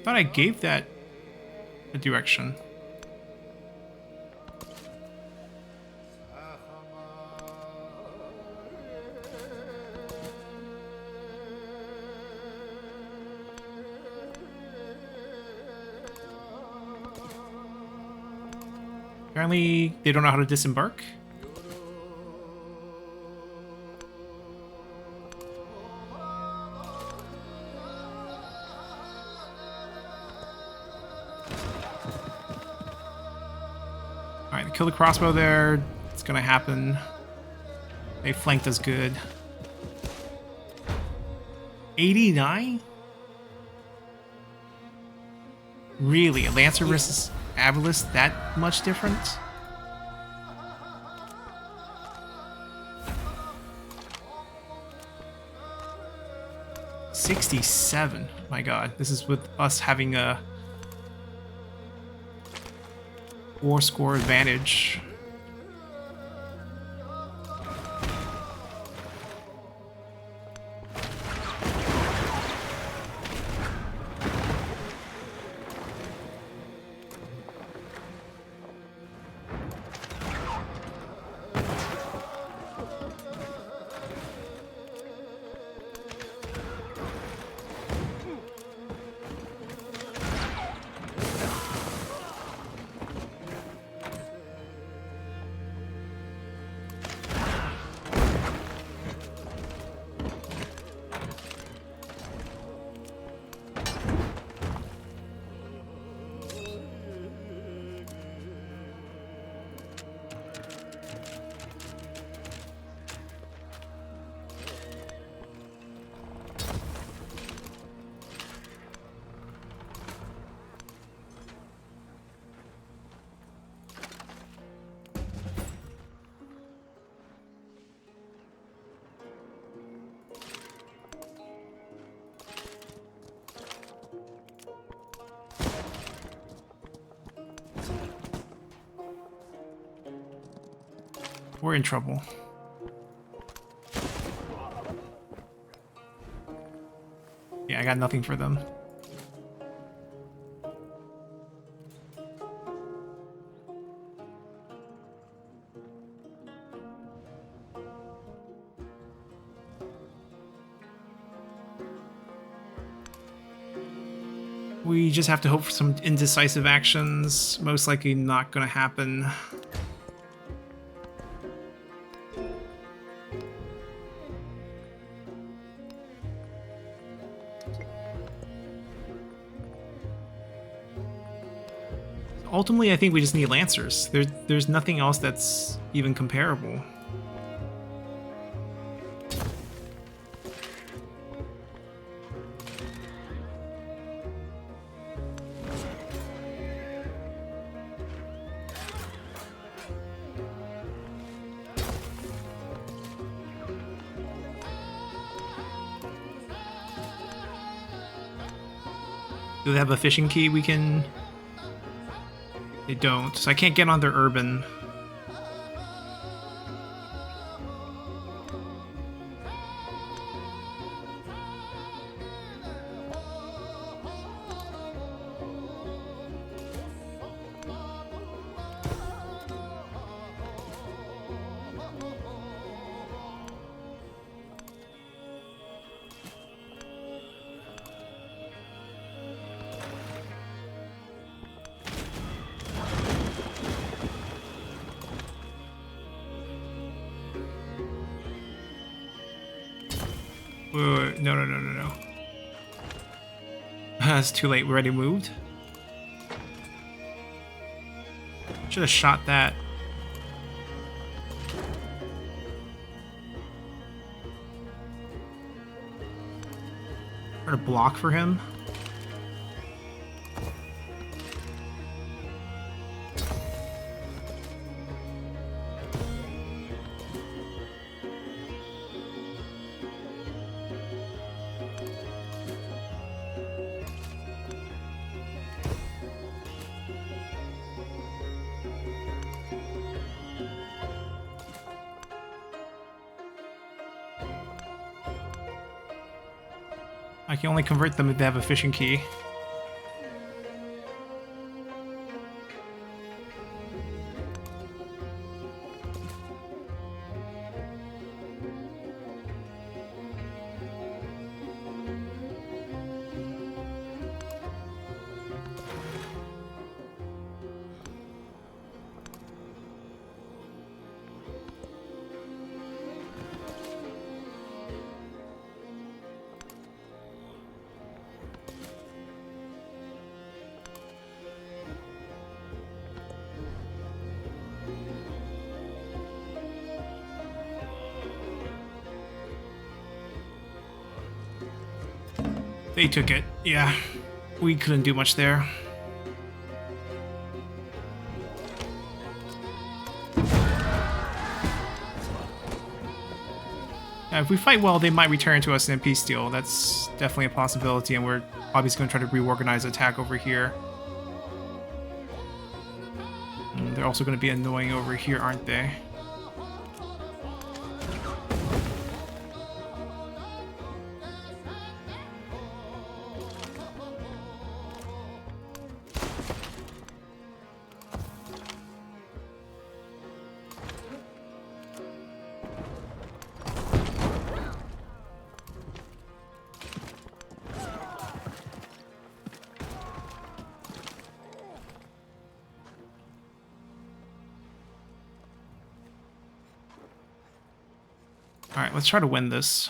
Thought I gave that a direction. Apparently, they don't know how to disembark. Alright, kill the crossbow there. It's gonna happen. They flanked us good. 89? Really? A Lancer versus Aboleth that much different? $67. My god, this is with us having a war score advantage. We're in trouble. Yeah, I got nothing for them. We just have to hope for some indecisive actions. Most likely not going to happen. Ultimately, I think we just need Lancers. There's nothing else that's even comparable. Do they have a fishing key we can... They don't, so I can't get on their urban. No. It's too late. We already moved. Should have shot that. Try to block for him. I can only convert them if they have a fishing key. They took it. Yeah. We couldn't do much there. Yeah, if we fight well, they might return to us in a peace deal. That's definitely a possibility, and we're obviously going to try to reorganize the attack over here. And they're also going to be annoying over here, aren't they? Alright, let's try to win this.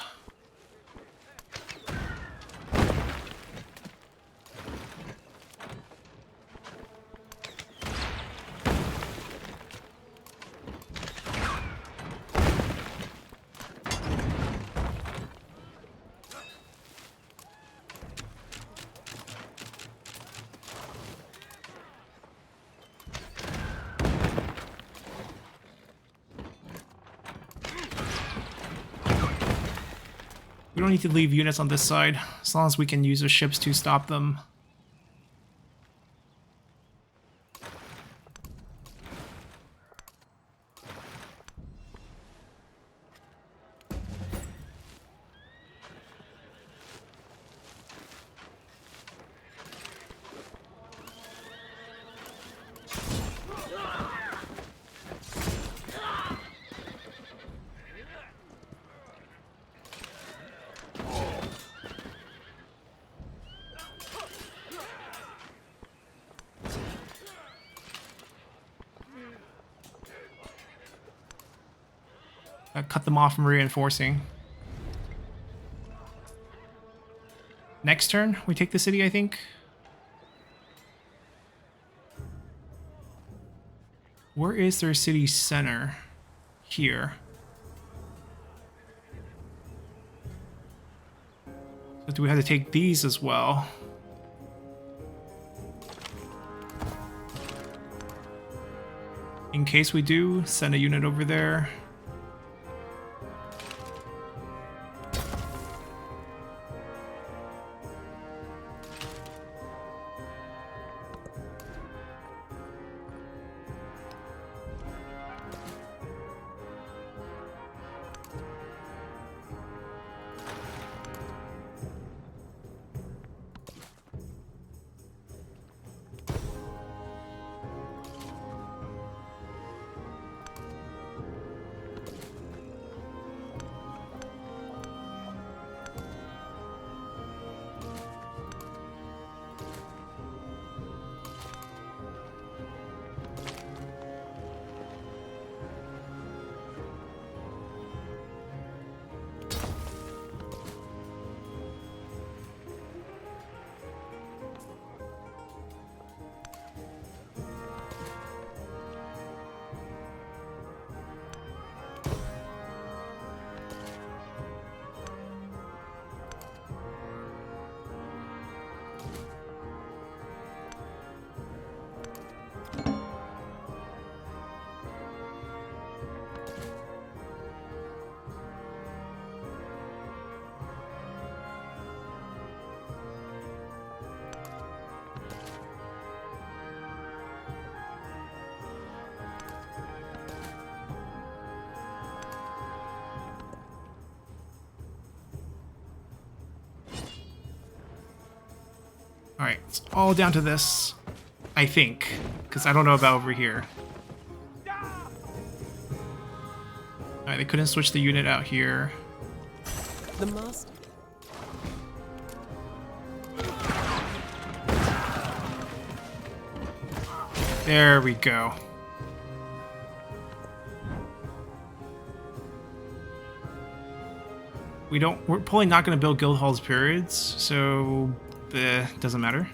We don't need to leave units on this side, as long as we can use the ships to stop them. cut them off from reinforcing. Next turn, we take the city, I think. Where is their city center? Here. So do we have to take these as well? In case we do, send a unit over there. Alright, it's all down to this, I think, because I don't know about over here. Alright, they couldn't switch the unit out here. The master. There we go. We're probably not going to build guild halls periods, so doesn't matter.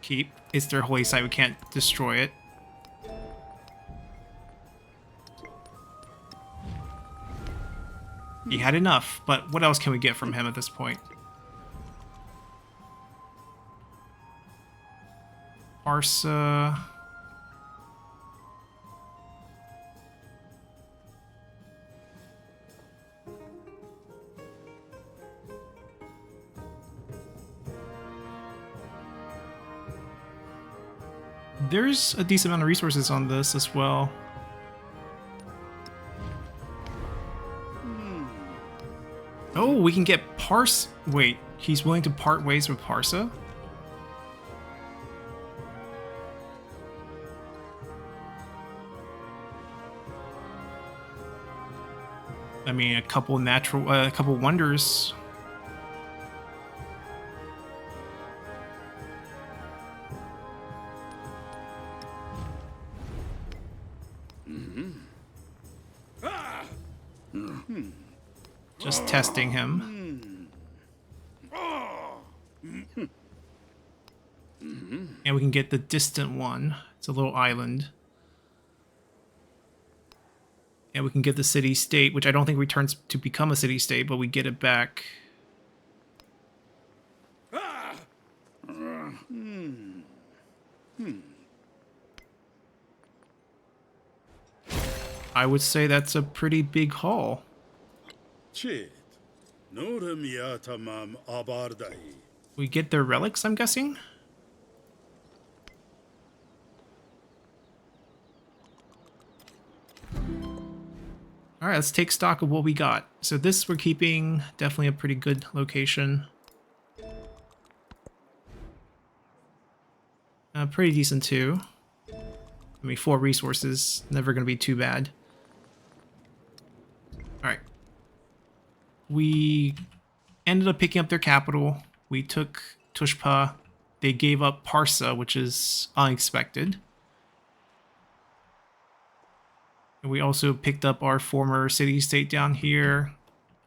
Keep. It's their holy site, we can't destroy it. He had enough, but what else can we get from him at this point? Arsa. There's a decent amount of resources on this as well. Oh, we can get Wait, he's willing to part ways with Parsa? I mean, a couple wonders. Just testing him. And we can get the distant one. It's a little island. And we can get the city-state, which I don't think returns to become a city-state, but we get it back. I would say that's a pretty big haul. We get their relics, I'm guessing? Alright, let's take stock of what we got. So this we're keeping, definitely a pretty good location. Pretty decent too. I mean, 4 resources, never going to be too bad. Alright. We ended up picking up their capital. We took Tushpa. They gave up Parsa, which is unexpected. We also picked up our former city-state down here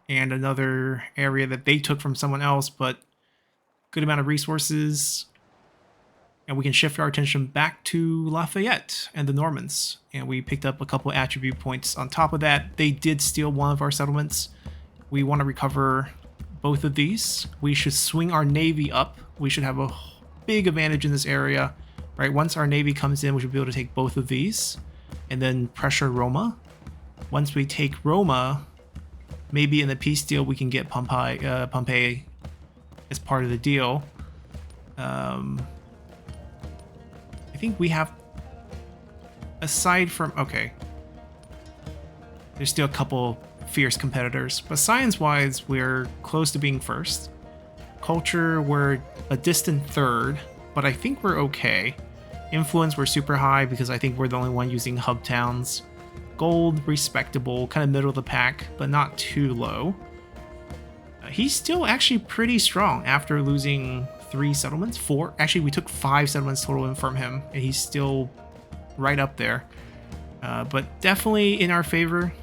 and another area that they took from someone else, but good amount of resources. And we can shift our attention back to Lafayette and the Normans. And we picked up a couple attribute points on top of that. They did steal one of our settlements. We want to recover both of these. We should swing our navy up. We should have a big advantage in this area. Right, once our navy comes in, we should be able to take both of these. And then pressure Roma. Once we take Roma, maybe in the peace deal we can get Pompeii as part of the deal. I think we have, aside from, okay, there's still a couple fierce competitors, but science-wise, we're close to being first. Culture, we're a distant third, but I think we're okay. Influence, we're super high because I think we're the only one using hub towns. Gold, respectable, kind of middle of the pack, but not too low. He's still actually pretty strong after losing 3 settlements. 4. Actually, we took 5 settlements total in from him, and he's still right up there. But definitely in our favor.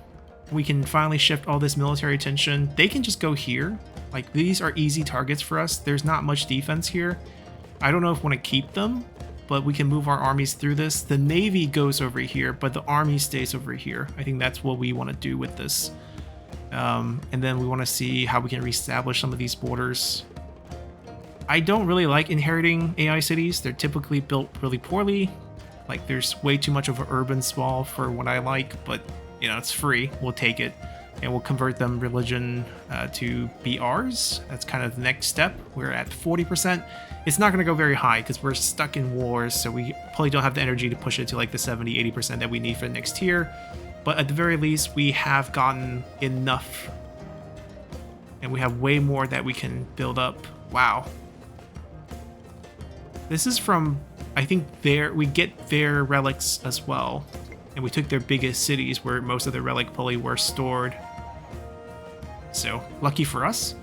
We can finally shift all this military attention. They can just go here. Like, these are easy targets for us. There's not much defense here. I don't know if we want to keep them, but we can move our armies through this. The navy goes over here, but the army stays over here. I think that's what we want to do with this. And then we want to see how we can reestablish some of these borders. I don't really like inheriting AI cities. They're typically built really poorly. Like, there's way too much of an urban sprawl for what I like, but, you know, it's free. We'll take it. And we'll convert them religion to be ours. That's kind of the next step. We're at 40%. It's not going to go very high because we're stuck in wars, so we probably don't have the energy to push it to like the 70-80% that we need for the next tier. But at the very least, we have gotten enough. And we have way more that we can build up. Wow. This is from, I think, we get their relics as well. And we took their biggest cities where most of their relic pulley were stored. So, lucky for us.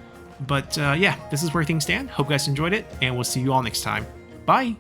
But yeah, this is where things stand. Hope you guys enjoyed it, and we'll see you all next time. Bye!